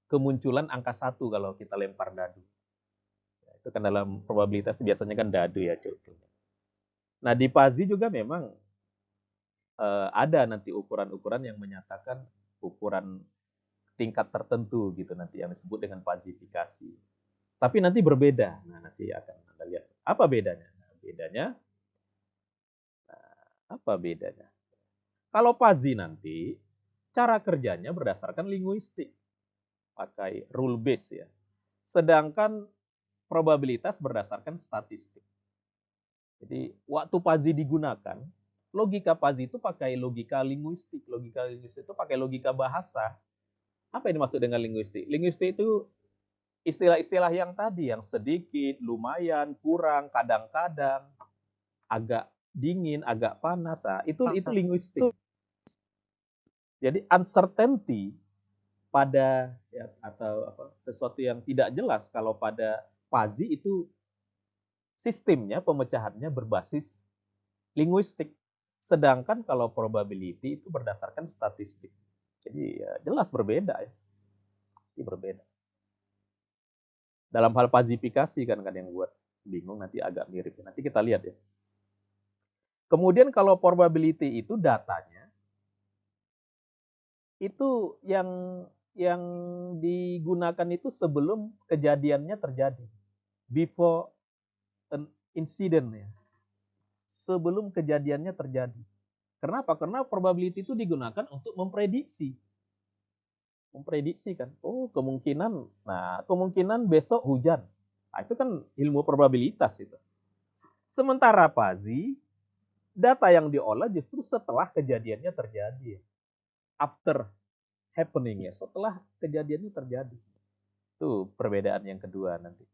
kemunculan angka 1 kalau kita lempar dadu. Itu kan dalam probabilitas biasanya kan dadu ya contohnya. Nah di fuzzy juga memang ada nanti ukuran-ukuran yang menyatakan ukuran tingkat tertentu gitu nanti yang disebut dengan fuzzifikasi. Tapi nanti berbeda. Nah nanti akan Anda lihat apa bedanya. Apa bedanya? Kalau fuzzy nanti cara kerjanya berdasarkan linguistik, pakai rule base ya. Sedangkan probabilitas berdasarkan statistik. Jadi waktu fuzzy digunakan, logika fuzzy itu pakai logika linguistik. Logika linguistik itu pakai logika bahasa. Apa yang dimaksud dengan linguistik? Linguistik itu istilah-istilah yang tadi, yang sedikit, lumayan, kurang, kadang-kadang, agak dingin, agak panas. Nah, itu linguistik. Jadi uncertainty pada ya, atau apa, sesuatu yang tidak jelas kalau pada fuzzy itu sistemnya, pemecahannya berbasis linguistik. Sedangkan kalau probability itu berdasarkan statistik. Jadi ya, jelas berbeda ya. Ini berbeda. Dalam hal fuzzifikasi kan yang buat bingung, nanti agak mirip. Nanti kita lihat ya. Kemudian kalau probability itu datanya itu yang digunakan itu sebelum kejadiannya terjadi. Before an incident ya. Sebelum kejadiannya terjadi. Kenapa? Karena probability itu digunakan untuk memprediksi. Memprediksi kan. Oh, kemungkinan besok hujan. Nah, itu kan ilmu probabilitas itu. Sementara fuzzy, data yang diolah justru setelah kejadiannya terjadi. After happening ya, setelah kejadiannya terjadi. Itu perbedaan yang kedua nanti.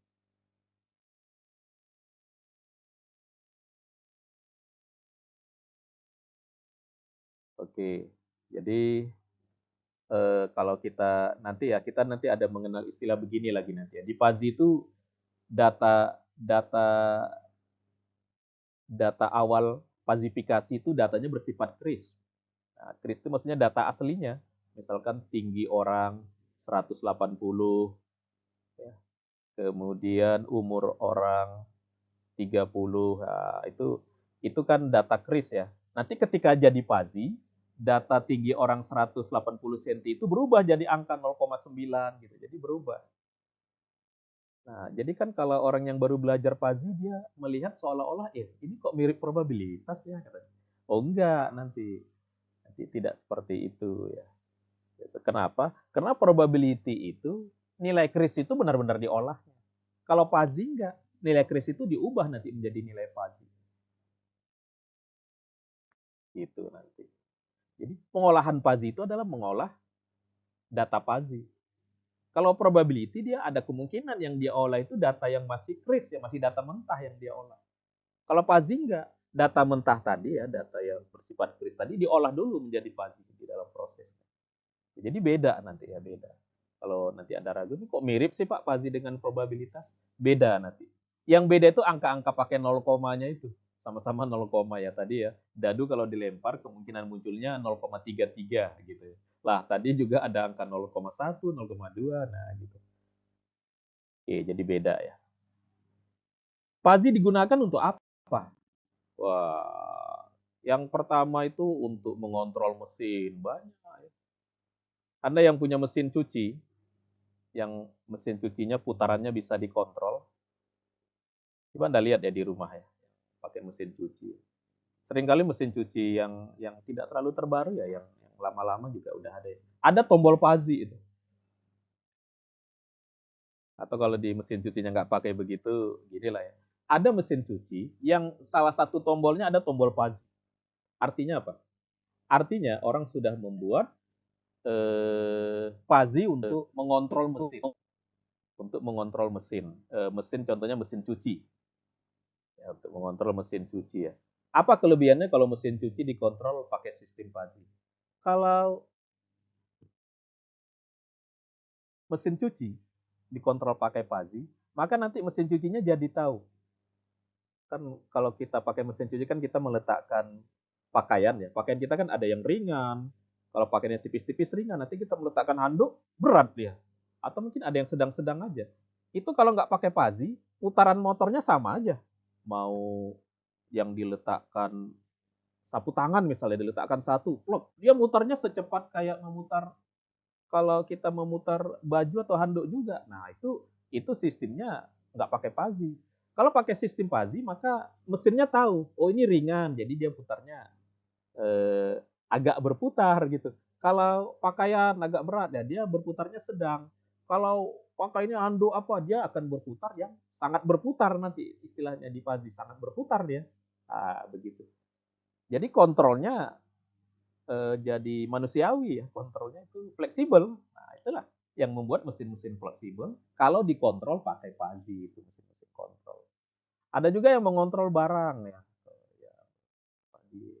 Oke, jadi kalau kita nanti ada mengenal istilah begini lagi nanti ya. Di fuzzy itu data awal fuzzifikasi itu datanya bersifat crisp. Nah, crisp itu maksudnya data aslinya. Misalkan tinggi orang 180, ya. Kemudian umur orang 30, nah, itu kan data crisp ya. Nanti ketika jadi fuzzy, data tinggi orang 180 cm itu berubah jadi angka 0,9 gitu. Jadi berubah. Nah, jadi kan kalau orang yang baru belajar Pazi dia melihat seolah-olah ini kok mirip probabilitas ya katanya. Oh enggak, nanti tidak seperti itu ya. Kenapa? Karena probability itu nilai kris itu benar-benar diolahnya. Kalau Pazi enggak, nilai kris itu diubah nanti menjadi nilai Pazi. Itu nanti. Jadi pengolahan Pazi itu adalah mengolah data Pazi. Kalau probability dia ada kemungkinan yang dia olah itu data yang masih kris ya, masih data mentah yang dia olah. Kalau Pazi enggak, data mentah tadi ya, data yang bersifat kris tadi diolah dulu menjadi Pazi di dalam prosesnya. Jadi beda nanti ya, beda. Kalau nanti ada ragu, ini kok mirip sih Pak Pazi dengan probabilitas? Beda nanti. Yang beda itu angka-angka pakai 0, itu. Sama-sama 0, ya tadi ya. Dadu kalau dilempar kemungkinan munculnya 0,33 gitu ya. Lah tadi juga ada angka 0,1, 0,2, nah gitu. Oke, jadi beda ya. Pazi digunakan untuk apa? Wah, yang pertama itu untuk mengontrol mesin, banyak ya. Anda yang punya mesin cuci, yang mesin cucinya putarannya bisa dikontrol. Coba Anda lihat ya di rumah ya, pakai mesin cuci. Seringkali mesin cuci yang tidak terlalu terbaru ya, yang lama-lama juga udah ada. Ada tombol Pazi itu. Atau kalau di mesin cucinya nggak pakai begitu, gini lah ya. Ada mesin cuci yang salah satu tombolnya ada tombol Pazi. Artinya apa? Artinya orang sudah membuat Pazi untuk mengontrol mesin. Untuk mengontrol mesin. Mesin contohnya mesin cuci. Ya, untuk mengontrol mesin cuci ya. Apa kelebihannya kalau mesin cuci dikontrol pakai sistem Pazi? Kalau mesin cuci dikontrol pakai Pazi, maka nanti mesin cucinya jadi tahu. Kan kalau kita pakai mesin cuci kan kita meletakkan pakaian ya. Pakaian kita kan ada yang ringan. Kalau pakaiannya tipis-tipis ringan, nanti kita meletakkan handuk berat dia. Atau mungkin ada yang sedang-sedang aja. Itu kalau nggak pakai Pazi, putaran motornya sama aja. Mau yang diletakkan sapu tangan misalnya diletakkan satu, plok, dia mutarnya secepat kayak memutar kalau kita memutar baju atau handuk juga. Nah, itu sistemnya nggak pakai Pazi. Kalau pakai sistem Pazi, maka mesinnya tahu, oh ini ringan, jadi dia putarnya agak berputar gitu. Kalau pakaian agak berat, ya dia berputarnya sedang. Kalau pakainya handuk apa, dia akan berputar yang sangat berputar nanti istilahnya di Pazi, sangat berputar dia. Nah, begitu. Jadi kontrolnya jadi manusiawi ya, kontrolnya itu fleksibel. Nah, itulah yang membuat mesin-mesin fleksibel kalau dikontrol pakai Pazi itu mesin-mesin kontrol. Ada juga yang mengontrol barang ya,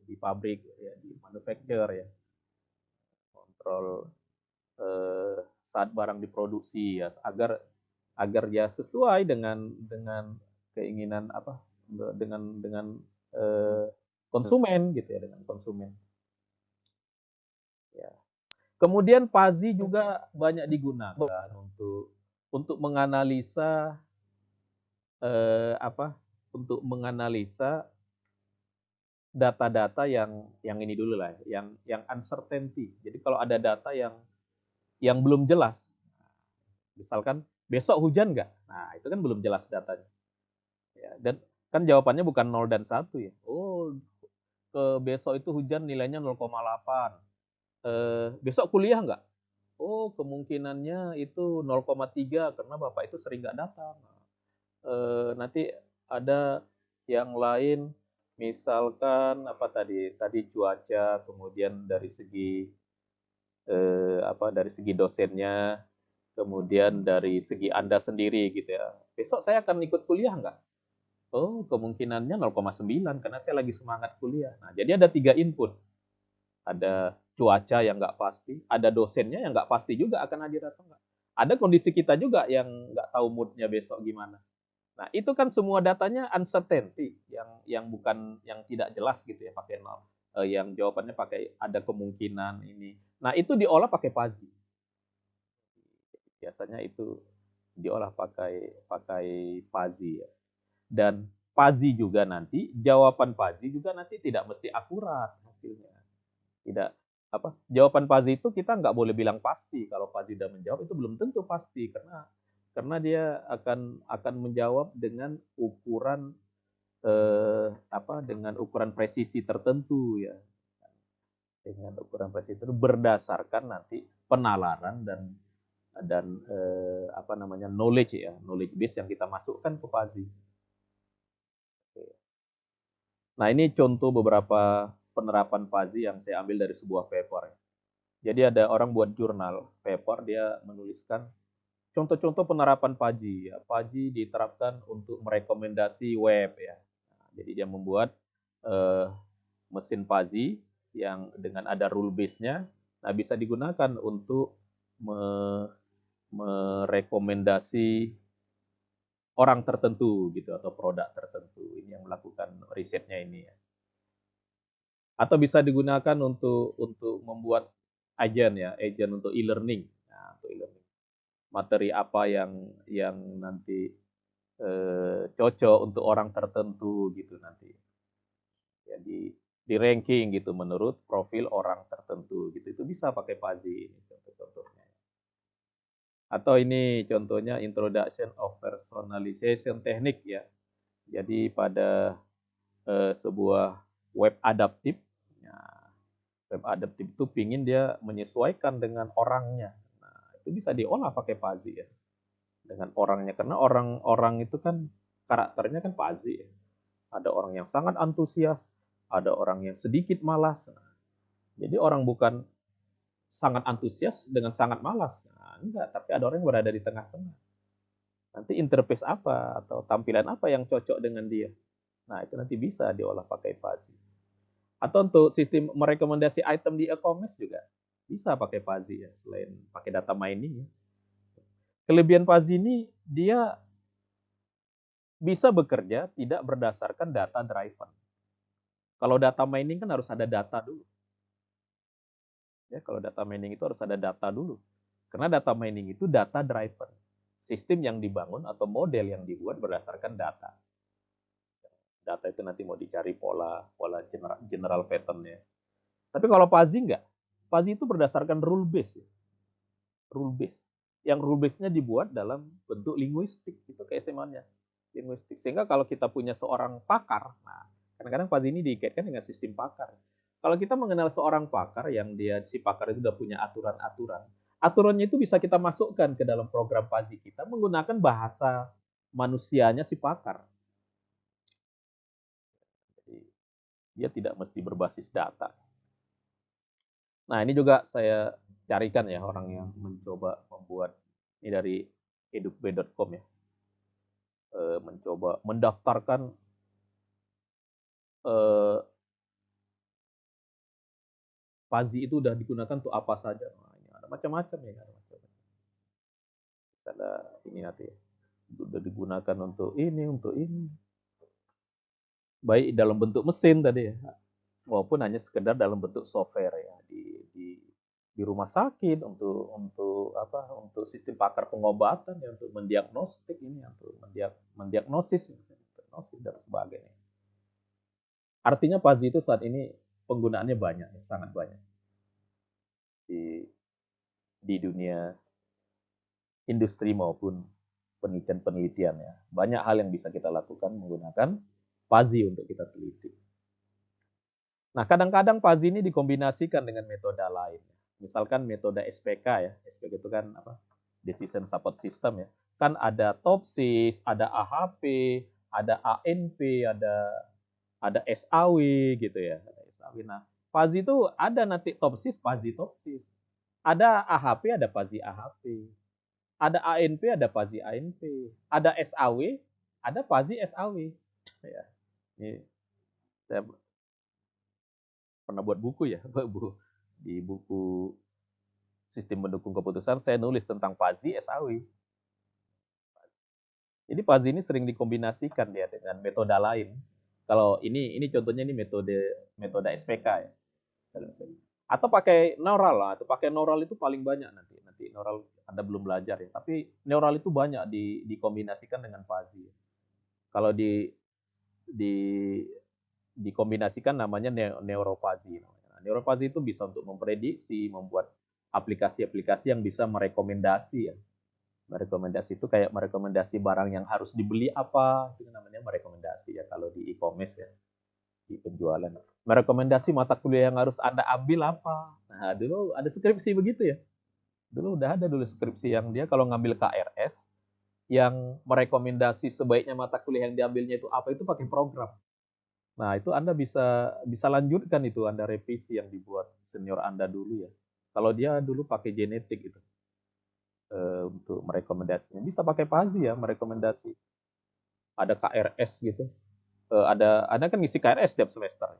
di pabrik ya, di manufacture ya, kontrol saat barang diproduksi ya, agar ya sesuai dengan keinginan apa, dengan konsumen gitu ya, dengan konsumen. Ya. Kemudian Pazi juga banyak digunakan untuk menganalisa untuk menganalisa data-data yang ini dulu lah, yang uncertainty. Jadi kalau ada data yang belum jelas, misalkan besok hujan nggak? Nah itu kan belum jelas datanya. Ya, dan kan jawabannya bukan 0 dan 1 ya. Oh, besok itu hujan nilainya 0,8. Besok kuliah nggak? Oh, kemungkinannya itu 0,3 karena Bapak itu sering nggak datang. Nanti ada yang lain, misalkan apa tadi cuaca, kemudian dari segi dari segi dosennya, kemudian dari segi Anda sendiri gitu ya. Besok saya akan ikut kuliah nggak? Oh, kemungkinannya 0,9 karena saya lagi semangat kuliah. Nah, jadi ada 3 input. Ada cuaca yang nggak pasti, ada dosennya yang nggak pasti juga akan hadir atau nggak. Ada kondisi kita juga yang nggak tahu moodnya besok gimana. Nah, itu kan semua datanya uncertainty, yang bukan yang tidak jelas gitu ya, pakai nol. Yang jawabannya pakai ada kemungkinan ini. Nah, itu diolah pakai Pazi. Biasanya itu diolah pakai Pazi ya. Dan Pazi juga nanti, jawaban Pazi juga nanti tidak mesti akurat hasilnya. Tidak jawaban Fuzzy itu kita nggak boleh bilang pasti. Kalau Fuzzy udah menjawab itu belum tentu pasti karena dia akan menjawab dengan ukuran dengan ukuran presisi tertentu ya. Dengan ukuran presisi itu berdasarkan nanti penalaran dan knowledge ya, knowledge base yang kita masukkan ke Fuzzy. Nah, ini contoh beberapa penerapan Fuzzy yang saya ambil dari sebuah paper. Jadi ada orang buat jurnal paper, dia menuliskan contoh-contoh penerapan Fuzzy. Ya, Fuzzy diterapkan untuk merekomendasi web ya. Nah, jadi dia membuat mesin Fuzzy yang dengan ada rule base-nya, nah bisa digunakan untuk merekomendasi orang tertentu gitu atau produk tertentu. Ini yang melakukan risetnya ini ya. Atau bisa digunakan untuk membuat agen ya, agen untuk e-learning. Nah, untuk e-learning. Materi apa yang nanti cocok untuk orang tertentu gitu nanti. Jadi di ranking gitu menurut profil orang tertentu gitu. Itu bisa pakai Fuzzy ini contoh-contohnya. Atau ini contohnya introduction of personalization technique ya. Jadi pada sebuah web adaptif, ya, web adaptif itu pingin dia menyesuaikan dengan orangnya. Nah, itu bisa diolah pakai Fuzzy ya. Dengan orangnya, karena orang-orang itu kan karakternya kan Fuzzy ya. Ada orang yang sangat antusias, ada orang yang sedikit malas. Nah, jadi orang bukan sangat antusias dengan sangat malas. Nah, enggak, tapi ada orang yang berada di tengah-tengah. Nanti interface apa atau tampilan apa yang cocok dengan dia. Nah, itu nanti bisa diolah pakai Fuzzy. Atau untuk sistem merekomendasi item di e-commerce juga bisa pakai Fuzzy ya, selain pakai data mining. Kelebihan Fuzzy ini dia bisa bekerja tidak berdasarkan data driven. Kalau data mining kan harus ada data dulu. Ya, kalau data mining itu harus ada data dulu. Karena data mining itu data driven. Sistem yang dibangun atau model yang dibuat berdasarkan data. Data itu nanti mau dicari pola general pattern-nya. Tapi kalau Fuzzy enggak. Fuzzy itu berdasarkan rule base. Ya. Rule base. Yang rule base-nya dibuat dalam bentuk linguistik. Itu keistimewaannya. Linguistik. Sehingga kalau kita punya seorang pakar, nah kadang-kadang Fuzzy ini dikaitkan dengan sistem pakar. Kalau kita mengenal seorang pakar yang si pakar itu sudah punya aturan-aturan, aturannya itu bisa kita masukkan ke dalam program Fuzzy kita menggunakan bahasa manusianya si pakar. Jadi dia tidak mesti berbasis data. Nah, ini juga saya carikan ya orang yang mencoba membuat ini dari edukbe.com ya. Mencoba mendaftarkan Fuzzy itu udah digunakan untuk apa saja. Nah, ini ada macam-macam ya, ada macam-macam. Ada ini nanti udah digunakan untuk ini, baik dalam bentuk mesin tadi ya, maupun hanya sekedar dalam bentuk software ya di rumah sakit untuk sistem pakar pengobatan ya, untuk mendiagnostik ini, untuk mendiagnosis dan sebagainya. Artinya Fuzzy itu saat ini penggunaannya banyak, ya, sangat banyak di dunia industri maupun penelitian ya. Banyak hal yang bisa kita lakukan menggunakan Fuzzy untuk kita teliti. Nah, kadang-kadang Fuzzy ini dikombinasikan dengan metode lain. Misalkan metode SPK ya. SPK itu kan Decision Support System ya. Kan ada TOPSIS, ada AHP, ada ANP, ada SAW gitu ya. Nah, Fuzzy itu ada nanti TOPSIS, Fuzzy TOPSIS. Ada AHP, ada Fuzzy AHP. Ada ANP, ada Fuzzy ANP. Ada SAW, ada Fuzzy SAW. Ya. Ini saya pernah buat buku ya, di buku Sistem Pendukung Keputusan saya nulis tentang Fuzzy SAW. Jadi Fuzzy ini sering dikombinasikan dia dengan metode lain. Kalau ini contohnya ini metode SPK ya. Atau pakai neural lah, atau pakai neural itu paling banyak nanti neural Anda belum belajar ya, tapi neural itu banyak dikombinasikan dengan Fuzzy. Kalau dikombinasikan namanya neurofuzzy. Neural fuzzy itu bisa untuk memprediksi, membuat aplikasi-aplikasi yang bisa merekomendasi ya. Merekomendasi itu kayak merekomendasi barang yang harus dibeli apa, itu namanya merekomendasi ya kalau di e-commerce ya, di penjualan. Merekomendasi mata kuliah yang harus Anda ambil apa. Nah, dulu ada skripsi begitu ya. Dulu udah ada dulu skripsi yang dia kalau ngambil KRS, yang merekomendasi sebaiknya mata kuliah yang diambilnya itu apa, itu pakai program. Nah, itu Anda bisa lanjutkan itu, Anda revisi yang dibuat senior Anda dulu ya. Kalau dia dulu pakai genetik itu untuk merekomendasinya. Bisa pakai Fuzzy ya merekomendasi. Ada KRS gitu. Ada kan ngisi KRS setiap semester.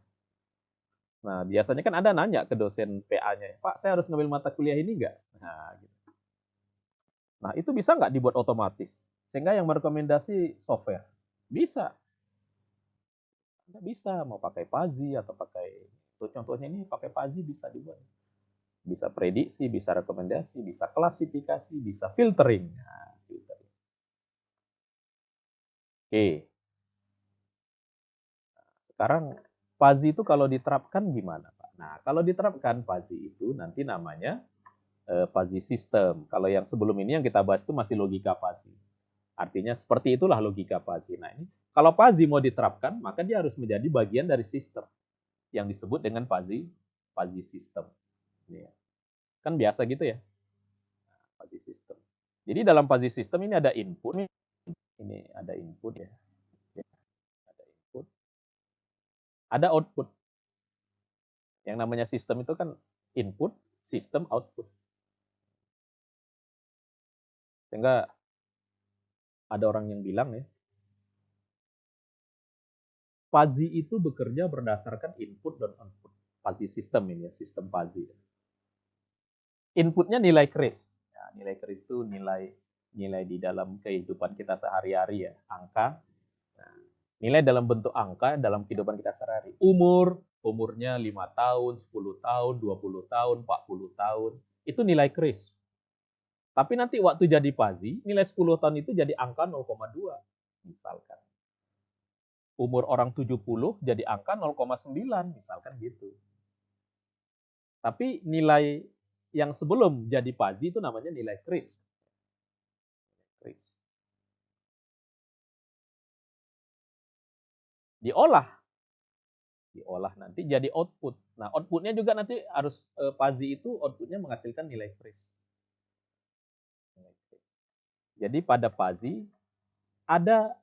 Nah, biasanya kan Anda nanya ke dosen PA-nya, Pak, saya harus ngambil mata kuliah ini nggak? Nah, gitu. Nah, itu bisa nggak dibuat otomatis? Sehingga yang merekomendasi software. Bisa. Anda bisa, mau pakai Fuzzy atau pakai, contohnya ini pakai Fuzzy bisa dibuat. Bisa prediksi, bisa rekomendasi, bisa klasifikasi, bisa filtering. Nah, filtering. Oke. Sekarang Fuzzy itu kalau diterapkan gimana, Pak? Nah, kalau diterapkan Fuzzy itu nanti namanya Fuzzy system. Kalau yang sebelum ini yang kita bahas itu masih logika Fuzzy. Artinya seperti itulah logika Fuzzy. Nah, ini kalau Fuzzy mau diterapkan, maka dia harus menjadi bagian dari sistem yang disebut dengan Fuzzy system. Ini ya. Kan biasa gitu ya, Fuzzy system. Jadi dalam Fuzzy system ini ada input, ini ada input ya. Ada input, ada output. Yang namanya sistem itu kan input, sistem, output. Sehingga ada orang yang bilang ya, Fuzzy itu bekerja berdasarkan input dan output. Fuzzy system ini ya, sistem Fuzzy. Inputnya nilai kris. Ya, nilai kris itu nilai di dalam kehidupan kita sehari-hari ya, angka. Nah, nilai dalam bentuk angka dalam kehidupan kita sehari-hari. Umurnya 5 tahun, 10 tahun, 20 tahun, 40 tahun. Itu nilai kris. Tapi nanti waktu jadi Fuzzy, nilai 10 tahun itu jadi angka 0,2 misalkan. Umur orang 70 jadi angka 0,9 misalkan gitu. Tapi nilai yang sebelum jadi Fuzzy itu namanya nilai kris. Diolah nanti jadi output. Nah, outputnya juga nanti harus Fuzzy itu outputnya menghasilkan nilai kris. Jadi pada Fuzzy ada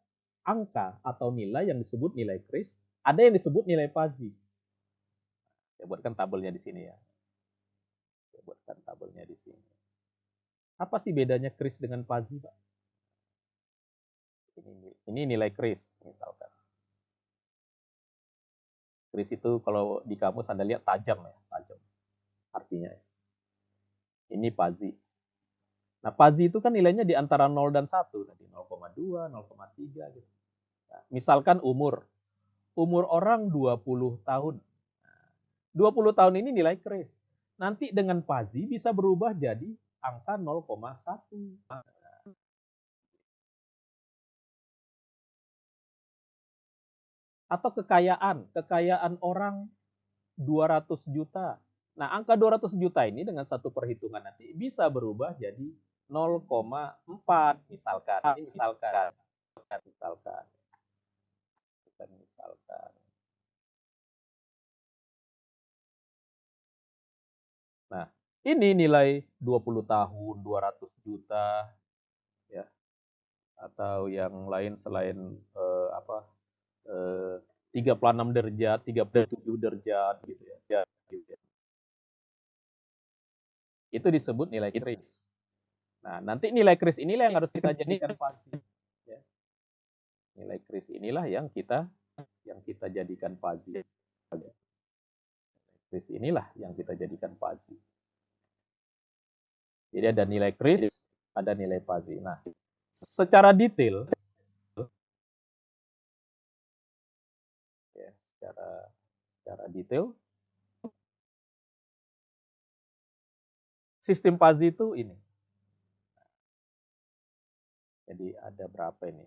angka atau nilai yang disebut nilai kris, ada yang disebut nilai Fuzzy. Saya buatkan tabelnya di sini ya. Saya buatkan tabelnya di sini. Apa sih bedanya kris dengan Fuzzy, Pak? Ini nilai kris, misalkan. Kris itu kalau di kamus Anda lihat tajam ya, tajam. Artinya. Ini Fuzzy. Nah, Fuzzy itu kan nilainya di antara 0 dan 1 tadi, 0,2, 0,3 gitu. Nah, misalkan umur orang 20 tahun. 20 tahun ini nilai kris. Nanti dengan Fuzzy bisa berubah jadi angka 0,1. Atau kekayaan orang 200 juta. Nah, angka 200 juta ini dengan satu perhitungan nanti bisa berubah jadi 0,4 misalkan. Ini misalkan. Nah, ini nilai 20 tahun, 200 juta ya. Atau yang lain selain 36 derajat, 37 derajat gitu ya. Itu disebut nilai kris. Nah, nanti nilai kris inilah yang harus kita jadikan Fuzzy. Ya. Nilai kris inilah yang kita jadikan Fuzzy. Kris inilah yang kita jadikan Fuzzy. Jadi ada nilai kris, ada nilai Fuzzy. Nah, secara detail, ya, secara detail, sistem Fuzzy itu ini. Jadi ada berapa ini?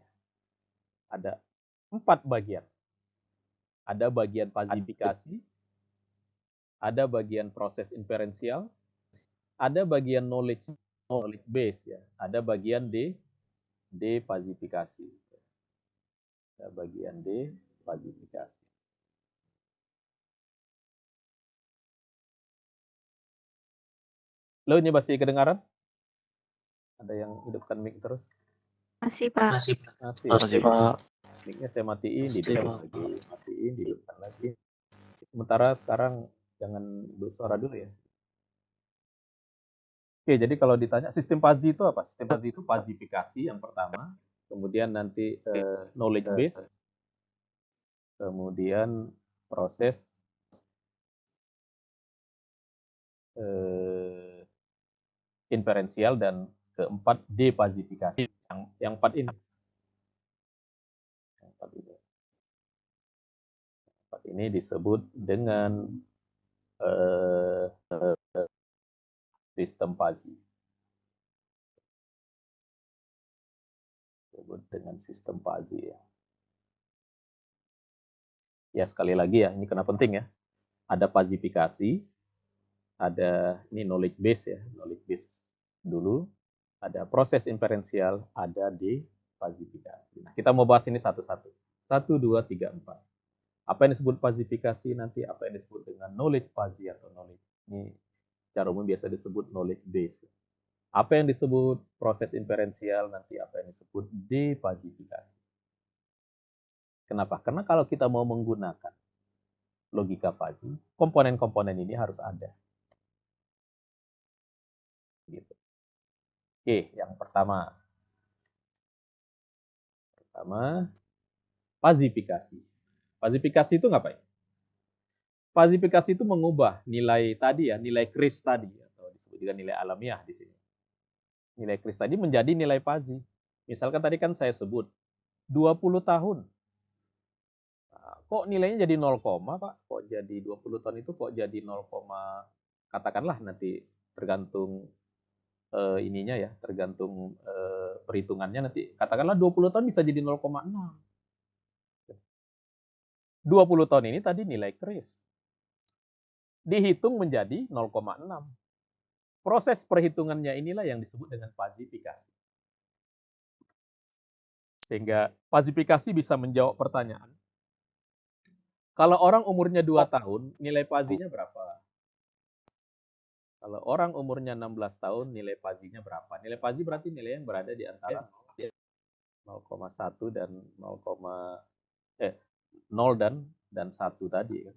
Ada 4 bagian. Ada bagian fazifikasi, ada bagian proses inferensial, ada bagian knowledge base ya, ada bagian defazifikasi. Ada bagian defazifikasi. Lo ini masih kedengaran? Ada yang hidupkan mic terus? Masih, Pak. Masih. Masih, Pak. Mic-nya saya matiin, Masih, dihidupkan Pak. lagi, matiin, dihidupkan lagi. Sementara sekarang jangan bersuara dulu ya. Oke, jadi kalau ditanya sistem Pazi itu apa? Sistem Pazi itu pazifikasi yang pertama, kemudian nanti knowledge base, kemudian proses inferensial, dan keempat depazifikasi. Yang empat ini. Yang empat ini disebut dengan sistem Pazi. Disebut dengan sistem Pazi ya. Ya sekali lagi ya, ini kenapa penting ya. Ada pazifikasi, ada ini knowledge base ya, knowledge base dulu, ada proses inferensial, ada depazifikasi. Nah, kita mau bahas ini satu-satu. 1, 2, 3, 4. Apa yang disebut pazifikasi nanti, apa yang disebut dengan knowledge Pazi atau knowledge. Ini secara umum biasa disebut knowledge base. Apa yang disebut proses inferensial nanti, apa yang disebut depazifikasi. Kenapa? Karena kalau kita mau menggunakan logika Pazi, komponen-komponen ini harus ada. Gitu. Oke, yang pertama pazifikasi. Pazifikasi itu ngapain? Pazifikasi itu mengubah nilai tadi ya, nilai kris tadi atau disebut juga nilai alamiah di sini. Nilai kris tadi menjadi nilai Pazi. Misalkan tadi kan saya sebut 20 tahun. Nah, kok nilainya jadi 0, Pak? Kok jadi 20 tahun itu kok jadi 0, katakanlah nanti tergantung ininya ya, tergantung perhitungannya nanti. Katakanlah 20 tahun bisa jadi 0,6. 20 tahun ini tadi nilai kris. Dihitung menjadi 0,6. Proses perhitungannya inilah yang disebut dengan pazifikasi. Sehingga pazifikasi bisa menjawab pertanyaan. Kalau orang umurnya 2 tahun, nilai pazinya berapa? Kalau orang umurnya 16 tahun, nilai pazinya berapa? Nilai pazi berarti nilai yang berada di antara 0,1 dan 0 dan 1 tadi kan.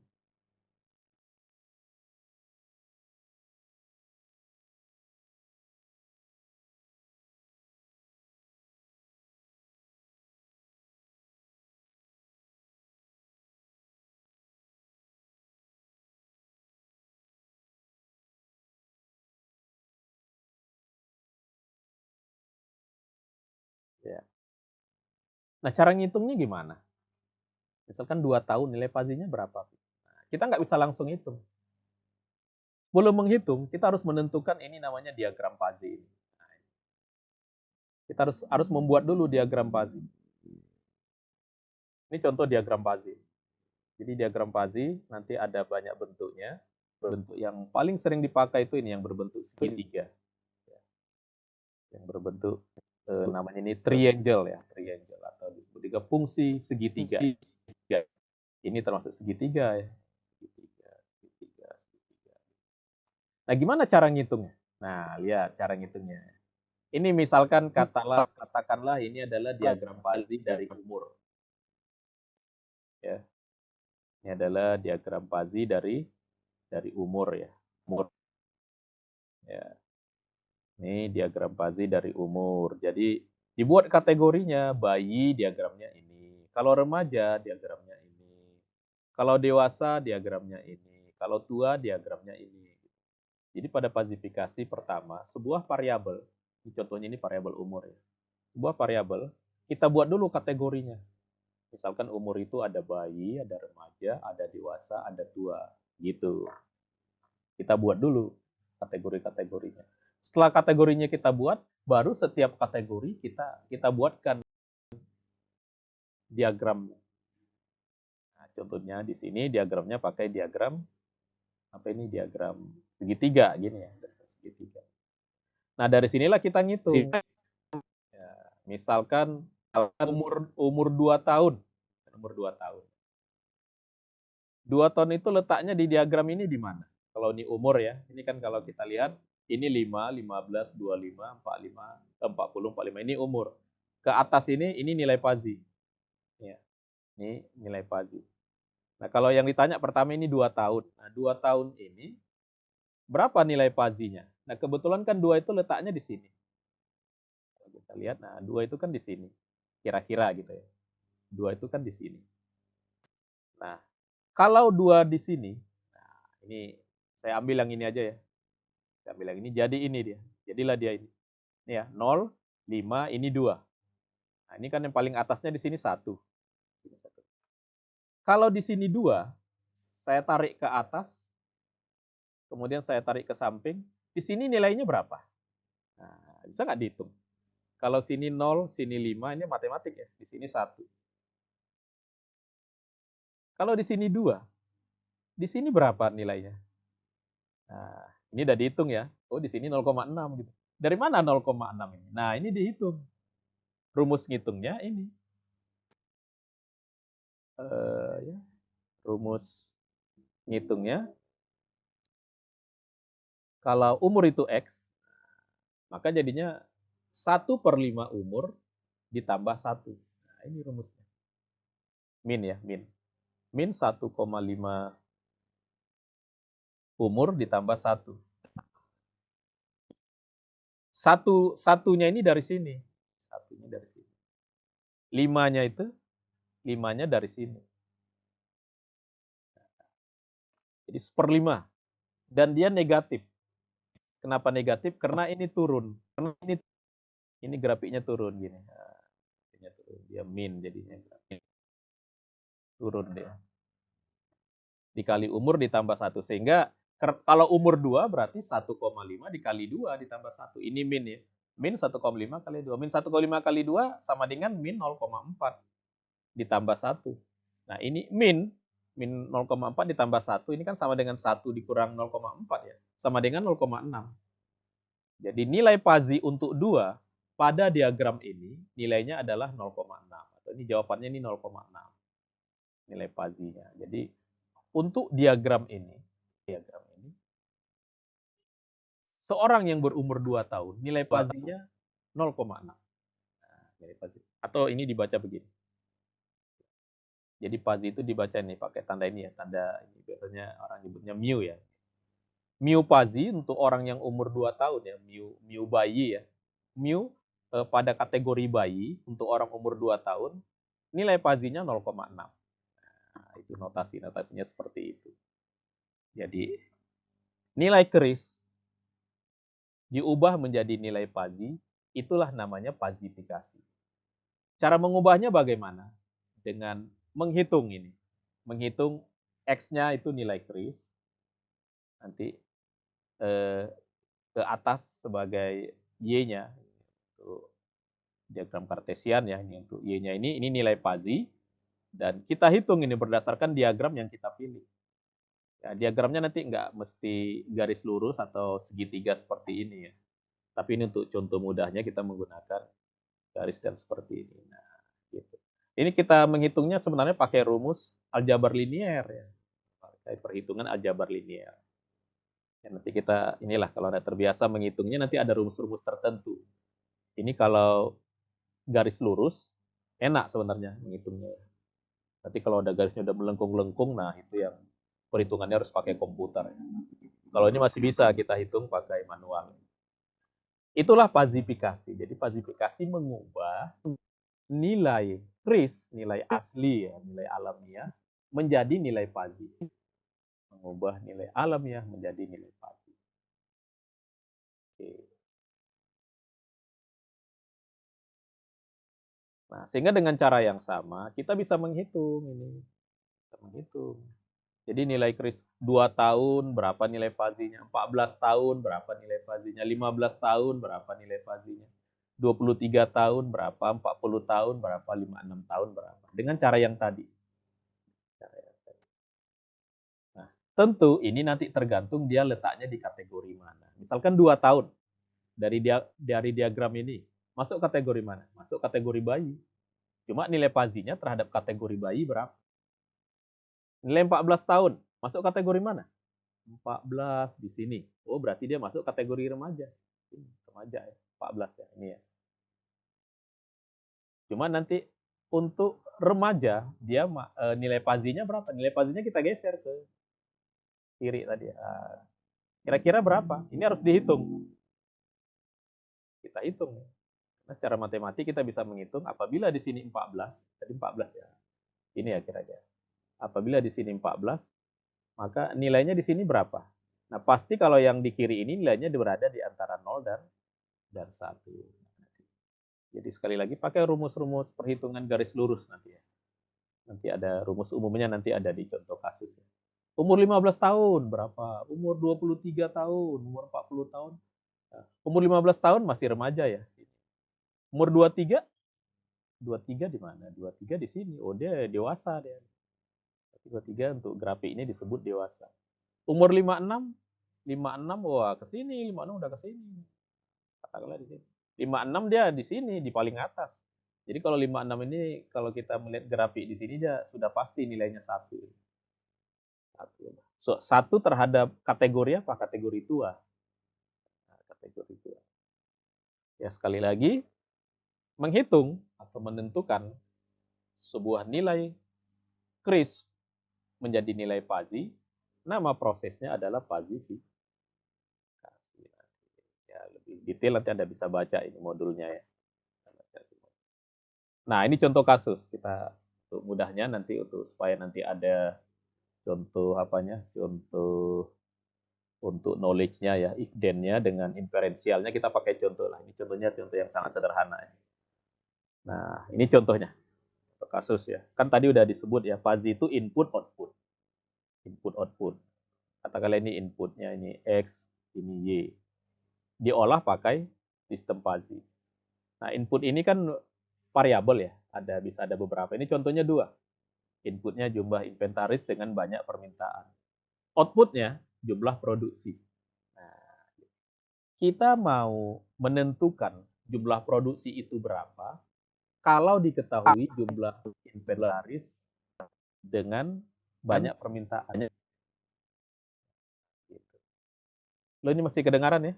Ya. Nah, cara ngitungnya gimana? Misalkan 2 tahun, nilai pazinya berapa? Nah, kita nggak bisa langsung hitung. Sebelum menghitung, kita harus menentukan ini namanya diagram Pazi. Nah, kita harus membuat dulu diagram Pazi. Ini contoh diagram Pazi. Jadi diagram Pazi nanti ada banyak bentuknya. Bentuk yang paling sering dipakai itu ini yang berbentuk segitiga. Yang berbentuk namanya ini triangle ya, triangle atau disebut juga fungsi segitiga. Ini termasuk segitiga ya. Segitiga. Nah, gimana cara ngitungnya? Nah, lihat cara ngitungnya. Ini misalkan katakanlah ini adalah diagram Pazi dari umur. Ya. Ini adalah diagram Pazi dari umur ya. Umur. Ya. Ini diagram Pazi dari umur. Jadi dibuat kategorinya, bayi diagramnya ini. Kalau remaja diagramnya ini. Kalau dewasa diagramnya ini. Kalau tua diagramnya ini. Jadi pada pazifikasi pertama, sebuah variabel, contohnya ini variabel umur ya. Sebuah variabel, kita buat dulu kategorinya. Misalkan umur itu ada bayi, ada remaja, ada dewasa, ada tua, gitu. Kita buat dulu kategori-kategorinya. Setelah kategorinya kita buat, baru setiap kategori kita buatkan diagram. Nah, contohnya di sini diagramnya pakai diagram Apa ini diagram segitiga gini ya, segitiga. Nah, dari sinilah kita ngitung. Ya, misalkan umur 2 tahun. Umur 2 tahun. 2 tahun itu letaknya di diagram ini di mana? Kalau ini umur ya, ini kan kalau kita lihat, ini 5, 15, 25, 45, 40, 45, ini umur. Ke atas ini nilai Pazi. Ya, ini nilai Pazi. Nah, kalau yang ditanya pertama ini 2 tahun. Nah, 2 tahun ini berapa nilai Pazinya? Nah, kebetulan kan 2 itu letaknya di sini. Kalau kita lihat, nah 2 itu kan di sini. Kira-kira gitu ya. 2 itu kan di sini. Nah, kalau 2 di sini, nah ini saya ambil yang ini aja ya. Saya ambil yang ini, jadi ini dia. Jadilah dia ini. Ini ya, 0, 5, ini 2. Nah, ini kan yang paling atasnya di sini 1. Kalau di sini 2, saya tarik ke atas, kemudian saya tarik ke samping, di sini nilainya berapa? Nah, bisa nggak dihitung? Kalau sini 0, sini 5, ini matematik ya. Di sini 1. Kalau di sini 2, di sini berapa nilainya? Nah, ini udah dihitung ya. Oh, di sini 0,6 gitu. Dari mana 0,6 ini? Nah, ini dihitung. Rumus ngitungnya ini. Ya, rumus ngitungnya, kalau umur itu X, maka jadinya 1/5 umur ditambah 1. Nah, ini rumusnya. Min ya, min. Min 1,5 umur ditambah 1. Satunya ini dari sini. Satunya dari sini. Limanya dari sini. Jadi 1/5. Dan dia negatif. Kenapa negatif? Karena ini turun. Karena ini grafiknya turun gini. Nah, dia min jadinya. Turun dia. Dikali umur ditambah 1. Sehingga kalau umur 2 berarti 1,5 dikali 2 ditambah 1. Ini min ya. Min 1,5 kali 2. Min 1,5 kali 2 sama dengan min 0,4 ditambah 1. Nah, ini min 0,4 ditambah 1, ini kan sama dengan 1 dikurang 0,4 ya. Sama dengan 0,6. Jadi nilai Pazi untuk 2 pada diagram ini nilainya adalah 0,6. Atau ini jawabannya ini 0,6. Nilai Pazinya. Jadi untuk diagram ini, seorang yang berumur 2 tahun, nilai Pazinya 0,6. Nah, nilai Pazi. Atau ini dibaca begini. Jadi Pazi itu dibaca nih pakai tanda ini ya, tanda ini biasanya orang nyebutnya mu ya. Mu Pazi untuk orang yang umur 2 tahun ya, mu bayi ya. Mu pada kategori bayi untuk orang umur 2 tahun, nilai Pazinya 0,6. Nah, itu notasinya seperti itu. Jadi nilai keris diubah menjadi nilai Pazi, itulah namanya pazifikasi. Cara mengubahnya bagaimana? Dengan menghitung ini. Menghitung X-nya itu nilai keris. Nanti ke atas sebagai Y-nya. Itu diagram kartesian ya. Ini untuk Y-nya ini nilai Pazi. Dan kita hitung ini berdasarkan diagram yang kita pilih. Ya, diagramnya nanti nggak mesti garis lurus atau segitiga seperti ini ya. Tapi ini untuk contoh mudahnya kita menggunakan garis dan seperti ini. Nah, gitu. Ini kita menghitungnya sebenarnya pakai rumus aljabar linier ya. Pakai perhitungan aljabar linier. Ya, nanti kita inilah kalau Anda terbiasa menghitungnya nanti ada rumus-rumus tertentu. Ini kalau garis lurus enak sebenarnya menghitungnya. Nanti kalau ada garisnya udah melengkung-lengkung, nah itu yang perhitungannya harus pakai komputer. Kalau ini masih bisa kita hitung pakai manual. Itulah pazifikasi. Jadi pazifikasi mengubah nilai kris, nilai asli ya, nilai alamiah menjadi nilai Pazi. Mengubah nilai alamiah menjadi nilai Pazi. Oke. Nah, sehingga dengan cara yang sama kita bisa menghitung ini. Bisa menghitung. Jadi nilai kris 2 tahun berapa nilai Pazinya, 14 tahun berapa nilai Pazinya, 15 tahun berapa nilai Pazinya, 23 tahun berapa, 40 tahun berapa, 56 tahun berapa. Dengan cara yang tadi. Nah, Tentu ini nanti tergantung dia letaknya di kategori mana. Misalkan 2 tahun dari diagram ini, masuk kategori mana? Masuk kategori bayi. Cuma nilai PASI-nya terhadap kategori bayi berapa? Nilai 14 tahun, masuk kategori mana? 14 di sini. Oh, berarti dia masuk kategori remaja. Ini remaja ya, 14 ya, ini ya. Cuma nanti untuk remaja, dia nilai PASI-nya berapa? Nilai PASI-nya kita geser ke kiri tadi. Kira-kira berapa? Ini harus dihitung. Kita hitung. Nah, secara matematik kita bisa menghitung apabila di sini 14, tadi 14 ya. Ini ya kira-kira. Apabila di sini 14, maka nilainya di sini berapa? Nah, pasti kalau yang di kiri ini nilainya berada di antara 0 dan 1. Jadi sekali lagi pakai rumus-rumus perhitungan garis lurus nanti ya. Nanti ada rumus umumnya, nanti ada di contoh kasus ya. Umur 15 tahun berapa? Umur 23 tahun, umur 40 tahun. Nah, umur 15 tahun masih remaja ya. Umur 23 di mana? 23 di sini. Oh, dia dewasa dia. 23 untuk grafik ini disebut dewasa. Umur 56, wah ke sini, 56 udah ke sini. Katakanlah di sini. 56 dia di sini, di paling atas. Jadi kalau 56 ini kalau kita melihat grafik di sini dia sudah pasti nilainya 1. So, 1 terhadap kategori apa? Kategori tua. Nah, kategori tua. Ya sekali lagi menghitung atau menentukan sebuah nilai kris menjadi nilai PASI, nama prosesnya adalah PASIfikasi. Ya, lebih detail nanti Anda bisa baca ini modulnya ya. Nah, ini contoh kasus. Kita untuk mudahnya nanti supaya nanti ada contoh apanya? Contoh untuk knowledge-nya ya, if then-nya dengan inferensialnya kita pakai contoh lah. Ini contohnya contoh yang sangat sederhana ya. Nah, ini contohnya. Contoh kasus ya. Kan tadi udah disebut ya, PASI itu input output. Input output. Katakanlah ini inputnya ini X, ini Y. Diolah pakai sistem PASI. Nah, input ini kan variabel ya, bisa ada beberapa. Ini contohnya 2. Inputnya jumlah inventaris dengan banyak permintaan. Outputnya jumlah produksi. Nah, kita mau menentukan jumlah produksi itu berapa kalau diketahui jumlah inventaris dengan banyak permintaan. Gitu. Lo ini masih kedengaran ya?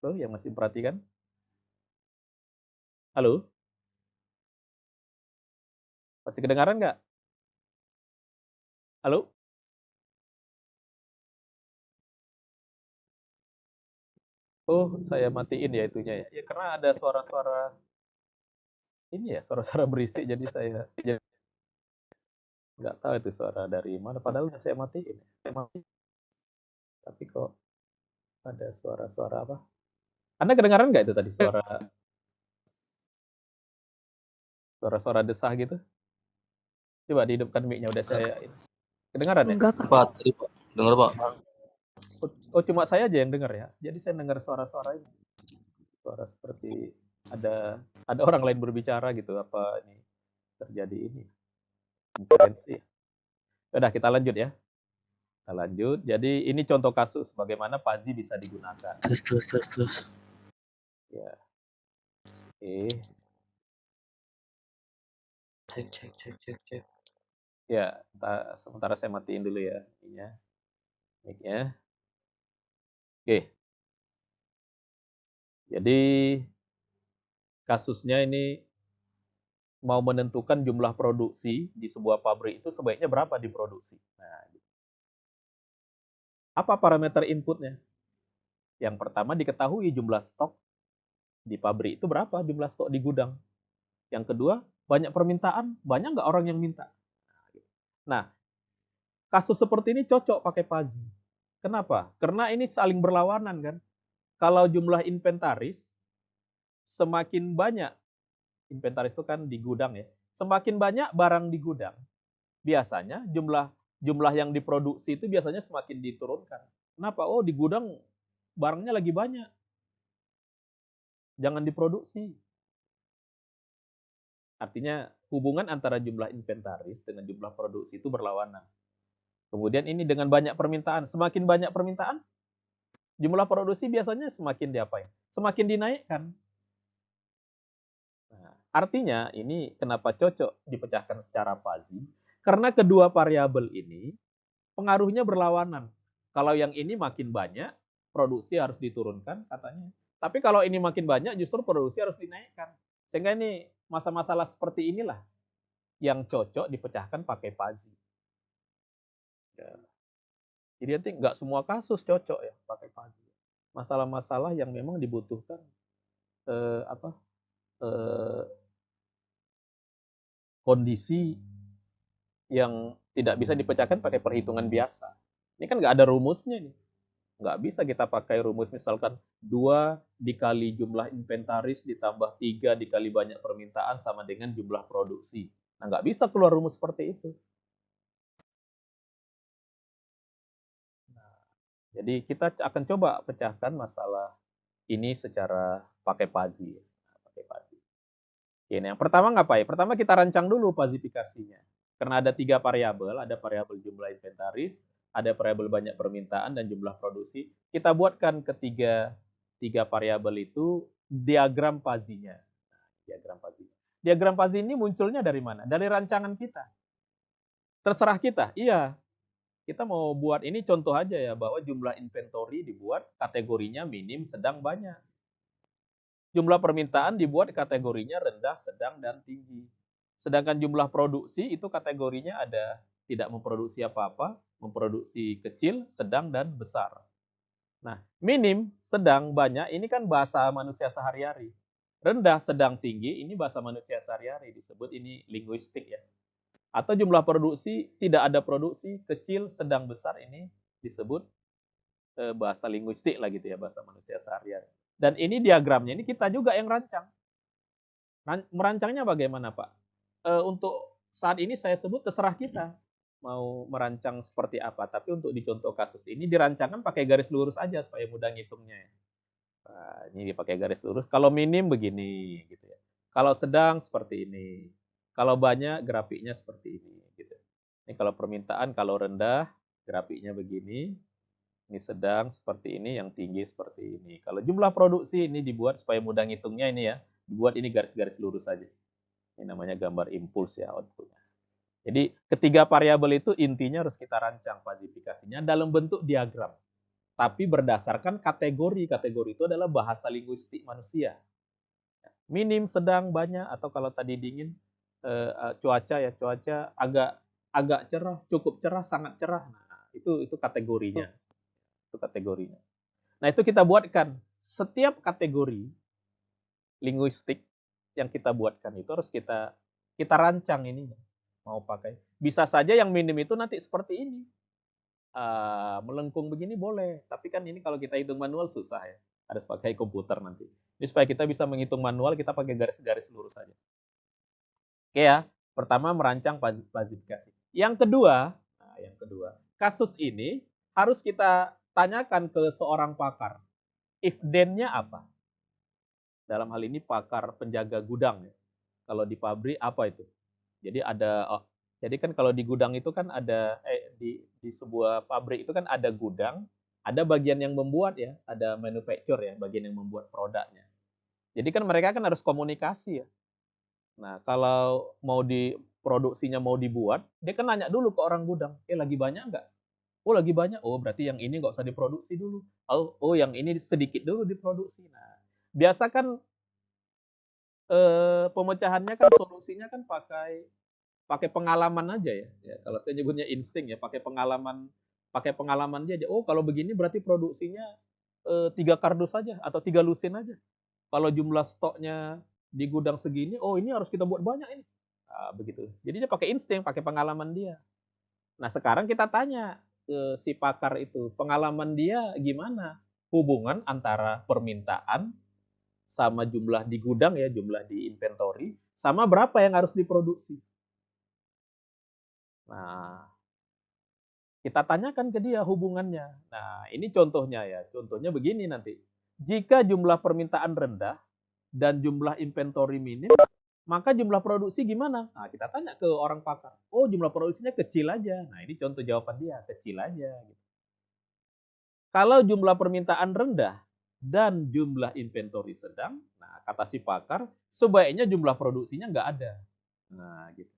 Lo yang masih perhatikan? Halo? Masih kedengaran nggak? Halo? Oh, saya matiin ya itunya ya. Ya karena ada suara-suara ini ya, suara-suara berisik jadi saya nggak tahu itu suara dari mana. Padahal udah saya matiin. Tapi kok ada suara-suara apa? Anda kedengaran nggak itu tadi suara-suara desah gitu? Coba dihidupkan mic-nya udah saya kedengaran ya? Enggak, Pak. Pak, tadi Pak. Dengar Pak. Oh, cuma saya aja yang dengar ya. Jadi saya dengar suara-suara ini. Suara seperti ada orang lain berbicara gitu. Apa ini terjadi ini? Interferensi. Udah kita lanjut ya. Kita lanjut. Jadi ini contoh kasus bagaimana PASI bisa digunakan. Terus. Ya. Oke. Cek. Ya, sementara saya matiin dulu ya mic-nya. Oke. Jadi kasusnya ini mau menentukan jumlah produksi di sebuah pabrik itu sebaiknya berapa diproduksi. Nah, apa parameter inputnya? Yang pertama diketahui jumlah stok di pabrik itu berapa, jumlah stok di gudang. Yang kedua, banyak permintaan, banyak nggak orang yang minta. Nah, kasus seperti ini cocok pakai PASI. Kenapa? Karena ini saling berlawanan kan. Kalau jumlah inventaris, semakin banyak, inventaris itu kan di gudang ya, semakin banyak barang di gudang, biasanya jumlah yang diproduksi itu biasanya semakin diturunkan. Kenapa? Oh, di gudang barangnya lagi banyak. Jangan diproduksi. Artinya hubungan antara jumlah inventaris dengan jumlah produksi itu berlawanan. Kemudian ini dengan banyak permintaan, semakin banyak permintaan, jumlah produksi biasanya semakin diapain? Semakin dinaikkan. Nah, artinya ini kenapa cocok dipecahkan secara fuzzy? Karena kedua variabel ini pengaruhnya berlawanan. Kalau yang ini makin banyak, produksi harus diturunkan katanya. Tapi kalau ini makin banyak, justru produksi harus dinaikkan. Sehingga ini masalah-masalah seperti inilah yang cocok dipecahkan pakai fuzzy. Ya. Jadi nanti nggak semua kasus cocok ya pakai fuzzy. Masalah-masalah yang memang dibutuhkan kondisi yang tidak bisa dipecahkan pakai perhitungan biasa. Ini kan nggak ada rumusnya nih. Nggak bisa kita pakai rumus misalkan 2 dikali jumlah inventaris ditambah 3 dikali banyak permintaan sama dengan jumlah produksi. Nah, nggak bisa keluar rumus seperti itu. Nah, jadi kita akan coba pecahkan masalah ini secara pakai fuzzy. Pakai fuzzy. Ini yang pertama ngapain? Pertama kita rancang dulu fazifikasinya. Karena ada 3 variabel, ada variabel jumlah inventaris, ada variabel banyak permintaan dan jumlah produksi. Kita buatkan tiga variabel itu diagram fuzzy-nya. Diagram fuzzy. Diagram fuzzy ini munculnya dari mana? Dari rancangan kita. Terserah kita. Iya. Kita mau buat ini contoh aja ya bahwa jumlah inventory dibuat kategorinya minim, sedang, banyak. Jumlah permintaan dibuat kategorinya rendah, sedang, dan tinggi. Sedangkan jumlah produksi itu kategorinya ada tidak memproduksi apa-apa, memproduksi kecil, sedang, dan besar. Nah, minim, sedang, banyak ini kan bahasa manusia sehari-hari. Rendah, sedang, tinggi ini bahasa manusia sehari-hari, disebut ini linguistik ya. Atau jumlah produksi, tidak ada produksi, kecil, sedang, besar ini disebut bahasa linguistik lah gitu ya, bahasa manusia sehari-hari. Dan ini diagramnya ini kita juga yang rancang. Merancangnya bagaimana Pak? Untuk saat ini saya sebut terserah kita mau merancang seperti apa. Tapi untuk di contoh kasus ini dirancangkan pakai garis lurus aja supaya mudah ngitungnya. Nah, ini dipakai garis lurus. Kalau minim begini, gitu ya. Kalau sedang seperti ini. Kalau banyak grafiknya seperti ini. Gitu. Ini kalau permintaan, kalau rendah grafiknya begini. Ini sedang seperti ini, yang tinggi seperti ini. Kalau jumlah produksi ini dibuat supaya mudah ngitungnya ini ya. Dibuat ini garis-garis lurus saja. Ini namanya gambar impuls ya outputnya. Jadi ketiga variabel itu intinya harus kita rancang fazifikasinya dalam bentuk diagram. Tapi berdasarkan kategori. Kategori itu adalah bahasa linguistik manusia. Minim, sedang, banyak, atau kalau tadi dingin, cuaca ya, cuaca agak cerah, cukup cerah, sangat cerah. Nah, itu kategorinya. Itu kategorinya. Nah, itu kita buatkan. Setiap kategori linguistik yang kita buatkan itu harus kita rancang ini mau pakai. Bisa saja yang minim itu nanti seperti ini. Melengkung begini boleh, tapi kan ini kalau kita hitung manual susah ya. Harus pakai komputer nanti. Ini supaya kita bisa menghitung manual, kita pakai garis-garis lurus saja. Oke ya. Pertama merancang fazifikasi. Yang kedua, kasus ini harus kita tanyakan ke seorang pakar. If then-nya apa? Dalam hal ini pakar penjaga gudang ya. Kalau di pabrik apa itu? Jadi jadi kan kalau di gudang itu kan ada di sebuah pabrik itu kan ada gudang, ada bagian yang membuat ya, ada manufacture ya, bagian yang membuat produknya. Jadi kan mereka kan harus komunikasi ya. Nah, kalau mau produksinya mau dibuat, dia kan nanya dulu ke orang gudang, lagi banyak nggak? Oh lagi banyak, oh berarti yang ini nggak usah diproduksi dulu. Oh yang ini sedikit dulu diproduksi. Nah, biasa kan pemecahannya kan solusinya kan pakai pengalaman aja ya. Ya kalau saya nyebutnya insting ya, pakai pengalaman dia aja. Oh kalau begini berarti produksinya 3 kardus saja atau 3 lusin aja. Kalau jumlah stoknya di gudang segini, oh ini harus kita buat banyak ini. Nah, begitu. Jadi dia pakai insting, pakai pengalaman dia. Nah sekarang kita tanya ke si pakar itu, pengalaman dia gimana? Hubungan antara permintaan sama jumlah di gudang ya, jumlah di inventory, sama berapa yang harus diproduksi. Nah, kita tanyakan ke dia hubungannya. Nah, ini contohnya ya. Contohnya begini nanti. Jika jumlah permintaan rendah dan jumlah inventory minim, maka jumlah produksi gimana? Nah, kita tanya ke orang pakar. Oh, jumlah produksinya kecil aja. Nah, ini contoh jawaban dia, kecil aja. Gitu. Kalau jumlah permintaan rendah dan jumlah inventory sedang, nah kata si pakar, sebaiknya jumlah produksinya nggak ada. Nah, gitu.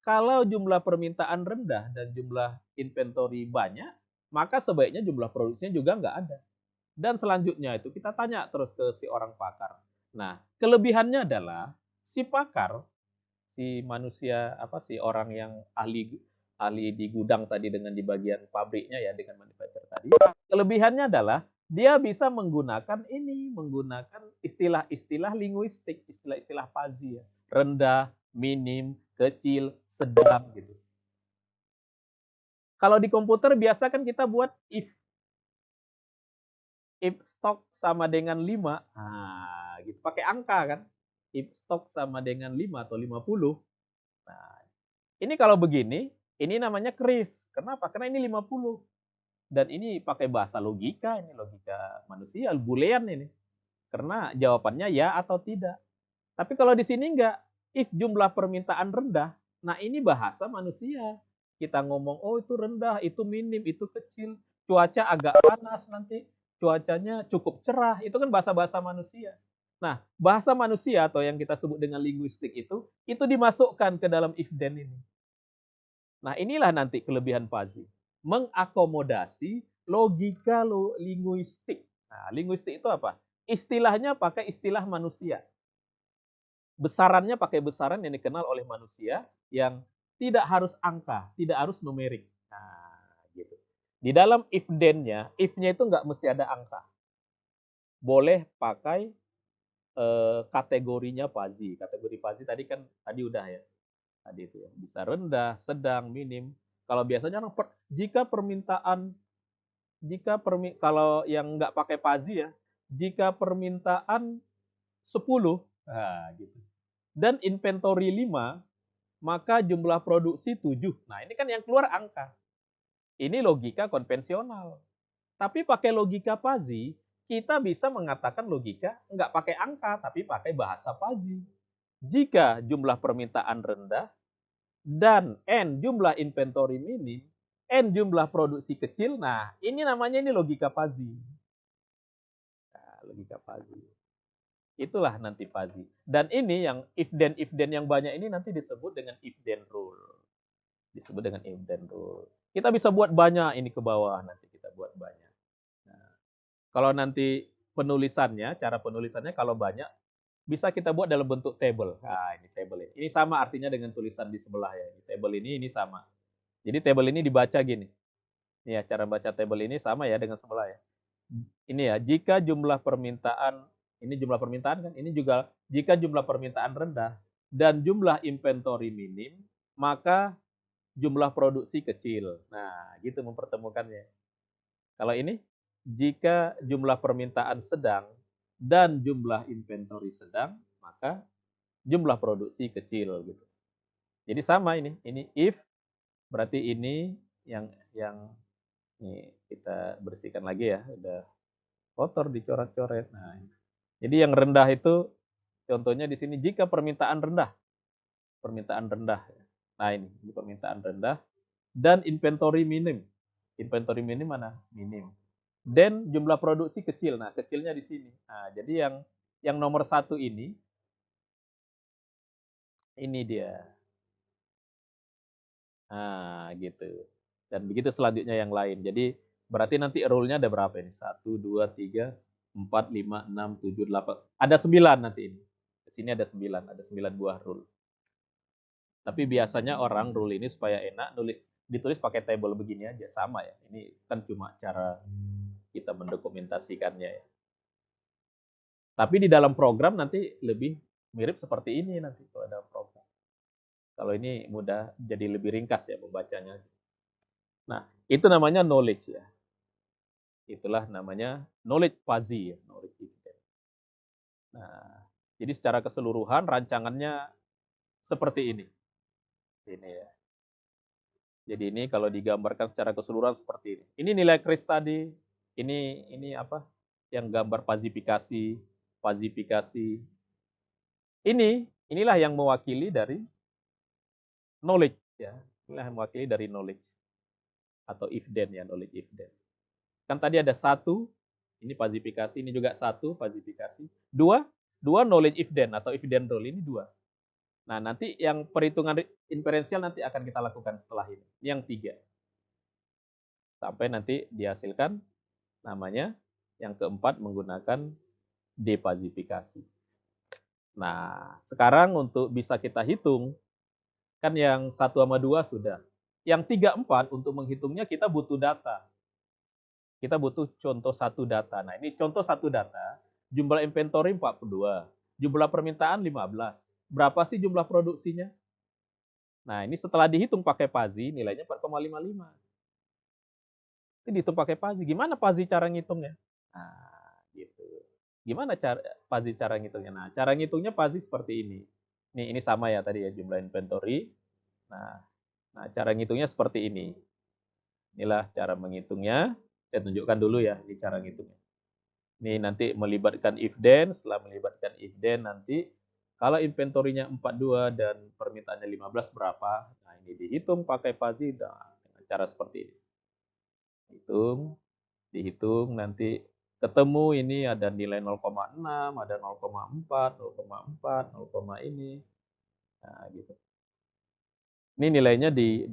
Kalau jumlah permintaan rendah dan jumlah inventory banyak, maka sebaiknya jumlah produksinya juga nggak ada. Dan selanjutnya itu kita tanya terus ke si orang pakar. Nah, kelebihannya adalah si pakar, si manusia apa si orang yang ahli ahli di gudang tadi dengan di bagian pabriknya ya dengan manufacturer tadi. Kelebihannya adalah dia bisa menggunakan istilah-istilah linguistik, istilah-istilah fuzzy ya. Rendah, minim, kecil, sedang gitu. Kalau di komputer biasa kan kita buat if stock sama dengan 5, nah gitu pakai angka kan. If stock sama dengan 5 atau 50. Nah, ini kalau begini, ini namanya keris. Kenapa? Karena ini 50. Dan ini pakai bahasa logika, ini logika manusia, boolean ini. Karena jawabannya ya atau tidak. Tapi kalau di sini enggak, if jumlah permintaan rendah, nah ini bahasa manusia. Kita ngomong, oh itu rendah, itu minim, itu kecil, cuaca agak panas nanti, cuacanya cukup cerah, itu kan bahasa-bahasa manusia. Nah, bahasa manusia atau yang kita sebut dengan linguistik itu dimasukkan ke dalam if then ini. Nah, inilah nanti kelebihan fuzzy. Mengakomodasi logika linguistik. Nah, linguistik itu apa? Istilahnya pakai istilah manusia. Besarannya pakai besaran yang dikenal oleh manusia yang tidak harus angka, tidak harus numerik. Nah, gitu. Di dalam if then-nya, if-nya itu nggak mesti ada angka. Boleh pakai kategorinya fuzzy. Kategori fuzzy tadi udah ya. Tadi itu ya. Bisa rendah, sedang, minim. Kalau biasanya kalau yang nggak pakai fuzzy ya, jika permintaan 10, nah gitu. Dan inventory 5, maka jumlah produksi 7. Nah, ini kan yang keluar angka. Ini logika konvensional. Tapi pakai logika fuzzy, kita bisa mengatakan logika nggak pakai angka, tapi pakai bahasa fuzzy. Jika jumlah permintaan rendah dan N jumlah inventory minim, N jumlah produksi kecil, nah ini namanya ini logika fuzzy. Nah, logika fuzzy. Itulah nanti fuzzy. Dan ini yang if then yang banyak ini nanti disebut dengan if then rule. Disebut dengan if then rule. Kita bisa buat banyak ini ke bawah, nanti kita buat banyak. Nah, kalau nanti cara penulisannya kalau banyak, bisa kita buat dalam bentuk table. Nah, ini table ini. Ini sama artinya dengan tulisan di sebelah ya. Table ini sama. Jadi table ini dibaca gini. Ini ya, cara baca table ini sama ya dengan sebelah ya. Ini ya, jika jumlah permintaan, ini jumlah permintaan kan, ini juga jika jumlah permintaan rendah dan jumlah inventory minim, maka jumlah produksi kecil. Nah, gitu mempertemukannya. Kalau ini, jika jumlah permintaan sedang dan jumlah inventory sedang, maka jumlah produksi kecil gitu. Jadi sama ini if berarti ini yang nih kita bersihkan lagi ya, udah kotor dicoret-coret. Nah, jadi yang rendah itu contohnya di sini jika permintaan rendah. Nah, ini permintaan rendah dan inventory minim. Inventory minim mana? Minim. Dan jumlah produksi kecil. Nah, kecilnya di sini. Nah, jadi yang nomor 1 ini dia. Nah, gitu. Dan begitu selanjutnya yang lain. Jadi berarti nanti rule-nya ada berapa ini? 1, 2, 3, 4, 5, 6, 7, 8. Ada 9 nanti ini. Di sini ada 9 buah rule. Tapi biasanya orang rule ini supaya enak ditulis pakai table begini aja, sama ya. Ini kan cuma cara kita mendokumentasikannya ya. Tapi di dalam program nanti lebih mirip seperti ini nanti kalau dalam program. Kalau ini mudah jadi lebih ringkas ya membacanya. Nah, itu namanya knowledge ya. Itulah namanya knowledge fuzzy ya, knowledge evidence. Nah, jadi secara keseluruhan rancangannya seperti ini. Ini ya. Jadi ini kalau digambarkan secara keseluruhan seperti ini. Ini nilai kris tadi. Ini apa? Yang gambar fazifikasi. Ini Inilah yang mewakili dari knowledge ya. Inilah yang mewakili dari knowledge atau if then ya, knowledge if then. Kan tadi ada satu, ini pasifikasi, ini juga satu pasifikasi. Dua knowledge if then atau if then rule ini dua. Nah, nanti yang perhitungan inferensial nanti akan kita lakukan setelah ini. Ini yang tiga. Sampai nanti dihasilkan namanya yang keempat menggunakan depasifikasi. Nah, sekarang untuk bisa kita hitung, kan yang 1 sama 2 sudah. Yang 3, 4 untuk menghitungnya kita butuh data. Kita butuh contoh satu data. Nah, ini contoh satu data, jumlah inventory 42, jumlah permintaan 15. Berapa sih jumlah produksinya? Nah, ini setelah dihitung pakai PASI, nilainya 4,55. Ini dihitung pakai PASI. Gimana PASI cara ngitungnya? Nah, gitu. Gimana PASI cara ngitungnya? Nah, cara ngitungnya PASI seperti ini. Ini sama ya tadi ya, jumlah inventory. Nah, cara ngitungnya seperti ini. Inilah cara menghitungnya. Saya tunjukkan dulu ya, ini cara ngitungnya. Ini nanti melibatkan if then, setelah melibatkan if then nanti kalau inventorinya 42 dan permintaannya 15 berapa? Nah, ini dihitung pakai PASI dengan cara seperti ini. Dihitung nanti ketemu ini ada nilai 0,6, ada 0,4, 0,4, 0, ini. Nah, gitu. Ini nilainya di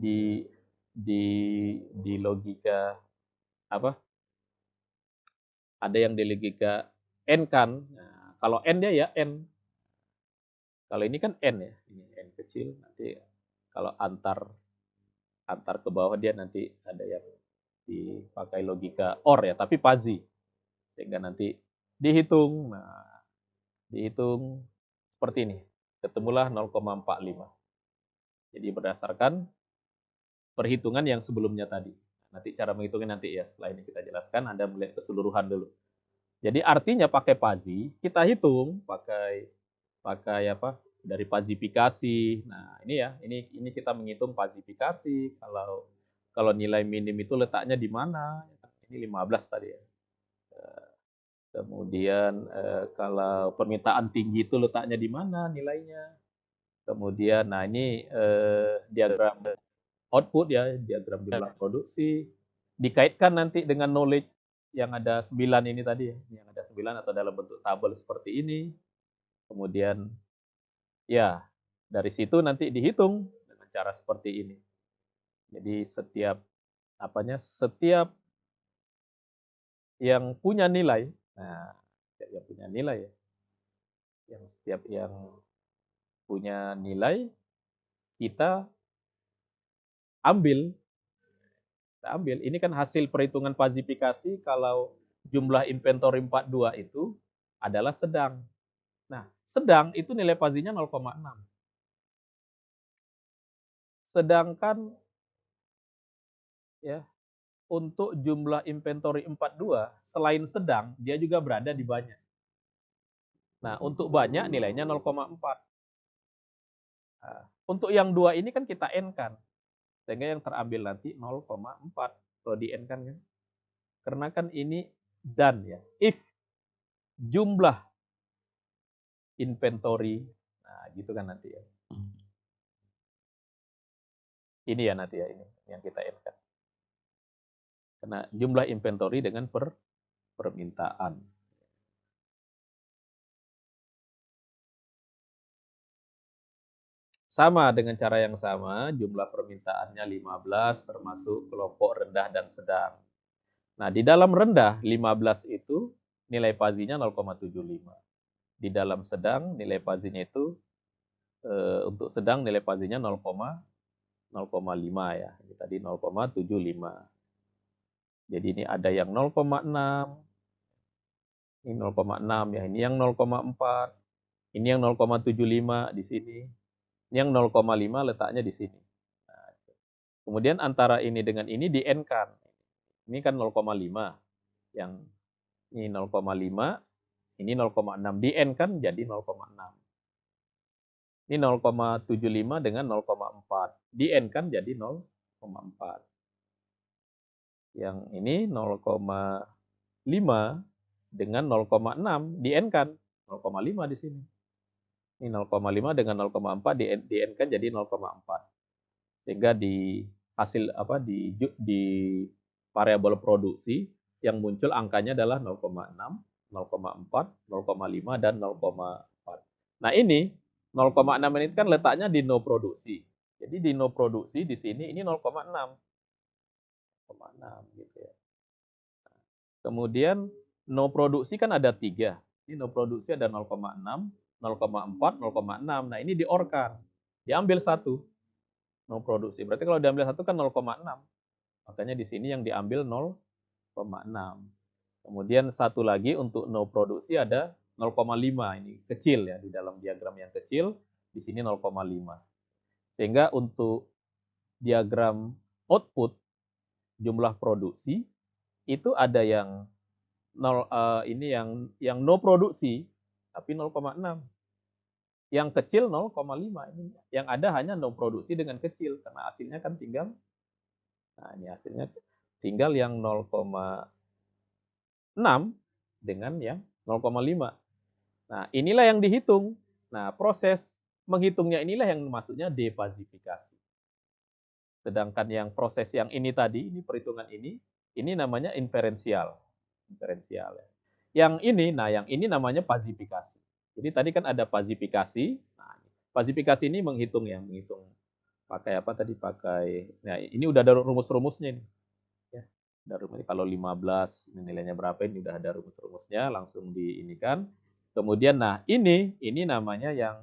logika apa? Ada yang di logika n kan. Nah, kalau n dia ya n. Kalau ini kan n ya, ini n kecil. Nanti kalau antar ke bawah dia nanti ada yang dipakai logika OR ya, tapi PASI. Sehingga nanti dihitung. Nah, dihitung seperti ini. Ketemulah 0,45. Jadi berdasarkan perhitungan yang sebelumnya tadi. Nanti cara menghitungnya nanti ya, setelah ini kita jelaskan, Anda melihat keseluruhan dulu. Jadi artinya pakai PASI, kita hitung pakai apa? Dari pasifikasi. Nah, ini ya, ini kita menghitung pasifikasi. Kalau nilai minim itu letaknya di mana? Ini 15 tadi ya. Kemudian kalau permintaan tinggi itu letaknya di mana nilainya? Kemudian, nah ini diagram output ya, diagram jumlah produksi. Dikaitkan nanti dengan knowledge yang ada 9 ini tadi ya, yang ada 9 atau dalam bentuk tabel seperti ini. Kemudian ya, dari situ nanti dihitung dengan cara seperti ini. Jadi setiap yang punya nilai, nah, yang punya nilai ya, setiap yang punya nilai kita ambil. Ini kan hasil perhitungan pasifikasi kalau jumlah inventory 42 itu adalah sedang. Nah, sedang itu nilai pasinya 0,6. Sedangkan ya, untuk jumlah inventory 42 selain sedang dia juga berada di banyak. Nah, untuk banyak nilainya 0,4. Nah, untuk yang dua ini kan kita n-kan. Sehingga yang terambil nanti 0,4 kalau di n-kan kan. Karena kan ini dan ya. If jumlah inventory, nah gitu kan nanti ya. Ini ya nanti ya, ini yang kita n-kan. Karena jumlah inventory dengan permintaan. Sama dengan cara yang sama, jumlah permintaannya 15 termasuk kelompok rendah dan sedang. Nah, di dalam rendah 15 itu nilai pasinya 0,75. Di dalam sedang nilai pasinya itu untuk sedang nilai pasinya 0,5 ya. Ini tadi 0,75. Jadi ini ada yang 0,6. Ini 0,6 ya. Ini yang 0,4. Ini yang 0,75 di sini. Ini yang 0,5 letaknya di sini. Nah, kemudian antara ini dengan ini di n-kan. Ini kan 0,5. Yang ini 0,5, ini 0,6. Di n-kan jadi 0,6. Ini 0,75 dengan 0,4. Di n-kan jadi 0,4. Yang ini 0,5 dengan 0,6 di n-kan. 0,5 di sini. Ini 0,5 dengan 0,4 di N kan jadi 0,4. Sehingga di hasil di variabel produksi yang muncul angkanya adalah 0,6, 0,4, 0,5 dan 0,4. Nah, ini 0,6 ini kan letaknya di no produksi. Jadi di no produksi di sini ini 0,6. 0,6 gitu ya. Kemudian no produksi kan ada 3. Ini no produksi ada 0,6, 0,4, 0,6. Nah, ini diorkan. Diambil satu no produksi. Berarti kalau diambil satu kan 0,6. Makanya di sini yang diambil 0,6. Kemudian satu lagi untuk no produksi ada 0,5. Ini kecil ya, di dalam diagram yang kecil. Di sini 0,5. Sehingga untuk diagram output jumlah produksi itu ada yang ini yang no produksi tapi 0,6. Yang kecil 0,5. Ini yang ada hanya no produksi dengan kecil karena hasilnya kan tinggal. Nah, ini hasilnya tinggal yang 0,6 dengan yang 0,5. Nah, inilah yang dihitung. Nah, proses menghitungnya inilah yang maksudnya defazifikasi. Sedangkan yang proses yang ini tadi, ini perhitungan ini namanya inferensial. Inferensial ya. Yang ini namanya fazifikasi. Jadi tadi kan ada fazifikasi. Nah, fazifikasi ini menghitung pakai apa tadi nah ini udah ada rumus-rumusnya nih. Ya. Ada rumus kalau 15 ini nilainya berapa ini udah ada rumus-rumusnya langsung diinikan. Kemudian nah ini namanya yang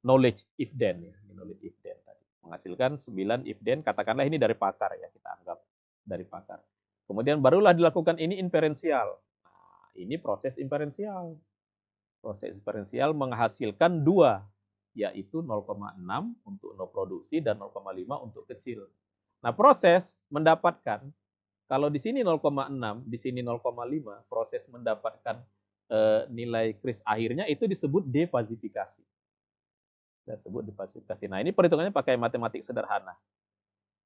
knowledge if then ya, knowledge if then tadi. Menghasilkan 9 if then katakanlah ini dari pakar ya, kita anggap dari pakar. Kemudian barulah dilakukan ini inferensial. Nah, ini proses inferensial. Proses inferensial menghasilkan 2, yaitu 0,6 untuk no produksi dan 0,5 untuk kecil. Nah, proses mendapatkan, kalau di sini 0,6, di sini 0,5, proses mendapatkan nilai kris akhirnya itu disebut defazifikasi. Disebut defazifikasi. Nah, ini perhitungannya pakai matematik sederhana.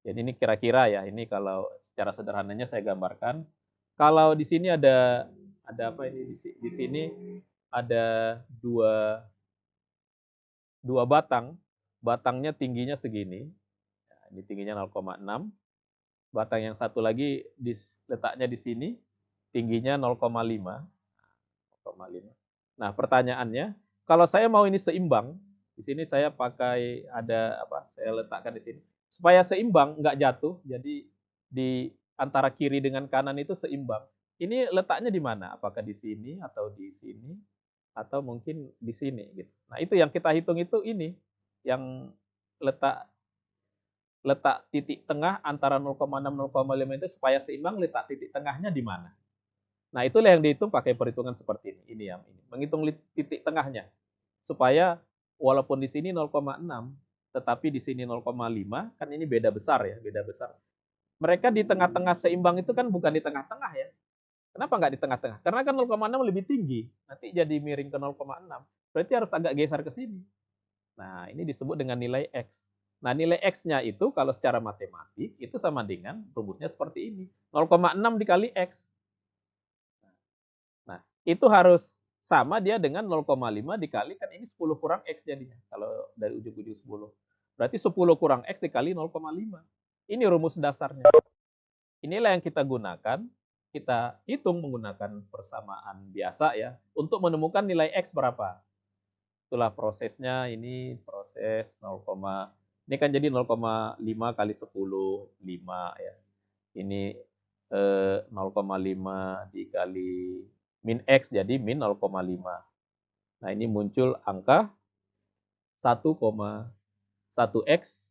Jadi ini kira-kira ya, ini kalau secara sederhananya saya gambarkan. Kalau di sini ada apa ini? Di sini ada dua batang, batangnya tingginya segini. Nah, ini tingginya 0,6. Batang yang satu lagi letaknya di sini, tingginya 0,5. Nah, pertanyaannya, kalau saya mau ini seimbang, di sini saya pakai ada apa? Saya letakkan di sini supaya seimbang, nggak jatuh. Jadi di antara kiri dengan kanan itu seimbang. Ini letaknya di mana? Apakah di sini atau di sini atau mungkin di sini gitu. Nah, itu yang kita hitung itu ini yang letak titik tengah antara 0,6 0,5 itu supaya seimbang letak titik tengahnya di mana. Nah, itulah yang dihitung pakai perhitungan seperti ini. Ini yang ini. Menghitung titik tengahnya. Supaya walaupun di sini 0,6 tetapi di sini 0,5 kan ini beda besar ya, beda besar. Mereka di tengah-tengah seimbang itu kan bukan di tengah-tengah ya. Kenapa nggak di tengah-tengah? Karena kan 0,6 lebih tinggi. Nanti jadi miring ke 0,6. Berarti harus agak geser ke sini. Nah, ini disebut dengan nilai X. Nah, nilai X-nya itu kalau secara matematik itu sama dengan rumusnya seperti ini. 0,6 dikali X. Nah, itu harus sama dia dengan 0,5 dikali kan ini 10 kurang X jadinya. Kalau dari ujung-ujung 10. Berarti 10 kurang X dikali 0,5. Ini rumus dasarnya. Inilah yang kita gunakan, kita hitung menggunakan persamaan biasa ya, untuk menemukan nilai X berapa. Itulah prosesnya, ini proses 0, ini kan jadi 0,5 kali 10, 5 ya. Ini 0,5 dikali min X jadi min 0,5. Nah, ini muncul angka 1,1X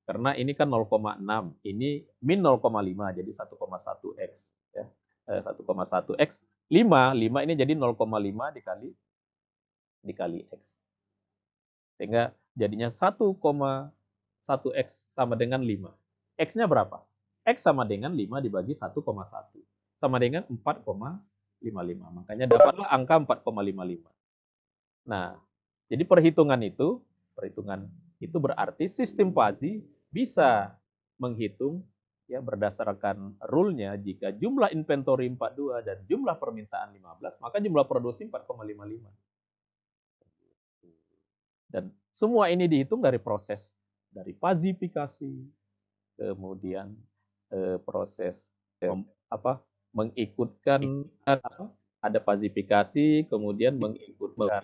karena ini kan 0,6. Ini min 0,5 jadi 1,1X ya. 1,1X 5 ini jadi 0,5 dikali X. Sehingga jadinya 1,1X sama dengan 5. X-nya berapa? X sama dengan 5 dibagi 1,1. Sama dengan 4,55. Makanya dapatlah angka 4,55. Nah, jadi perhitungan itu berarti sistem fuzzy bisa menghitung ya berdasarkan rule-nya jika jumlah inventory 42 dan jumlah permintaan 15, maka jumlah produksi 4,55. Dan semua ini dihitung dari proses dari fazifikasi, kemudian proses mengikutkan ada fazifikasi, kemudian mengikutkan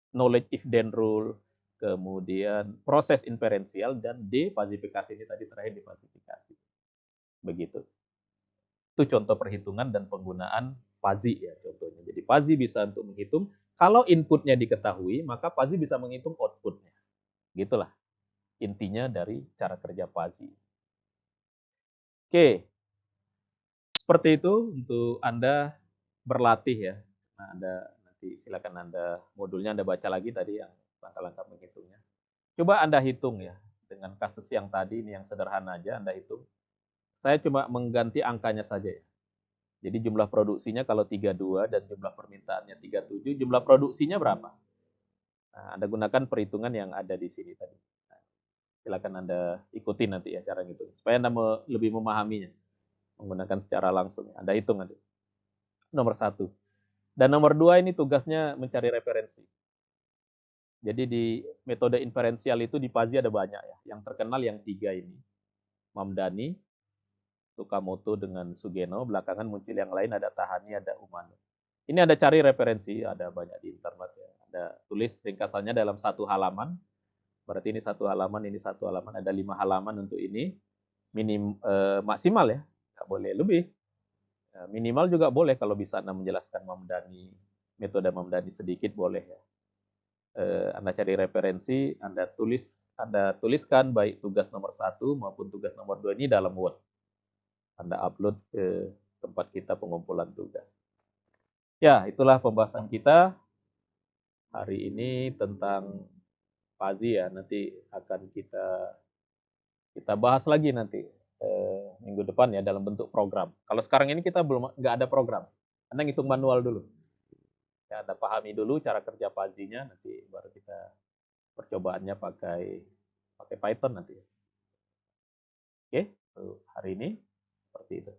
knowledge if then rule, kemudian proses inferensial dan defazifikasi ini tadi terakhir defazifikasi. Begitu. Itu contoh perhitungan dan penggunaan fuzzy ya contohnya. Jadi fuzzy bisa untuk menghitung, kalau inputnya diketahui, maka fuzzy bisa menghitung outputnya. Gitulah intinya dari cara kerja fuzzy. Oke, seperti itu untuk Anda berlatih ya. Nah, Anda nanti silakan Anda modulnya Anda baca lagi tadi yang langkah-langkah menghitungnya. Coba Anda hitung ya, dengan kasus yang tadi ini yang sederhana aja Anda hitung. Saya cuma mengganti angkanya saja ya. Jadi jumlah produksinya kalau 32 dan jumlah permintaannya 37, jumlah produksinya berapa? Nah, Anda gunakan perhitungan yang ada di sini tadi. Nah, silakan Anda ikuti nanti ya cara ngitung. Supaya Anda lebih memahaminya. Menggunakan secara langsung. Anda hitung nanti. Nomor 1. Dan nomor 2 ini tugasnya mencari referensi. Jadi di metode inferensial itu di Fuzzy ada banyak ya. Yang terkenal yang 3 ini. Mamdani, Tsukamoto dengan Sugeno, belakangan muncul yang lain, ada Tahani, ada Umano. Ini Anda cari referensi, ada banyak di internet ya. Ada tulis ringkasannya dalam satu halaman, berarti ini satu halaman, ini satu halaman, ada 5 halaman untuk ini. Maksimal ya, nggak boleh lebih. Minimal juga boleh kalau bisa Anda menjelaskan Mamdani, metode Mamdani sedikit boleh ya. Anda cari referensi, Anda tuliskan baik tugas nomor 1 maupun tugas nomor 2 ini dalam Word. Anda upload ke tempat kita pengumpulan tugas. Ya, itulah pembahasan kita hari ini tentang Fuzzy ya. Nanti akan kita bahas lagi nanti minggu depan ya dalam bentuk program. Kalau sekarang ini kita nggak ada program. Anda ngitung manual dulu. Ya, Anda pahami dulu cara kerja Fuzzy-nya, nanti baru kita percobaannya pakai Python nanti. Oke, hari ini seperti itu.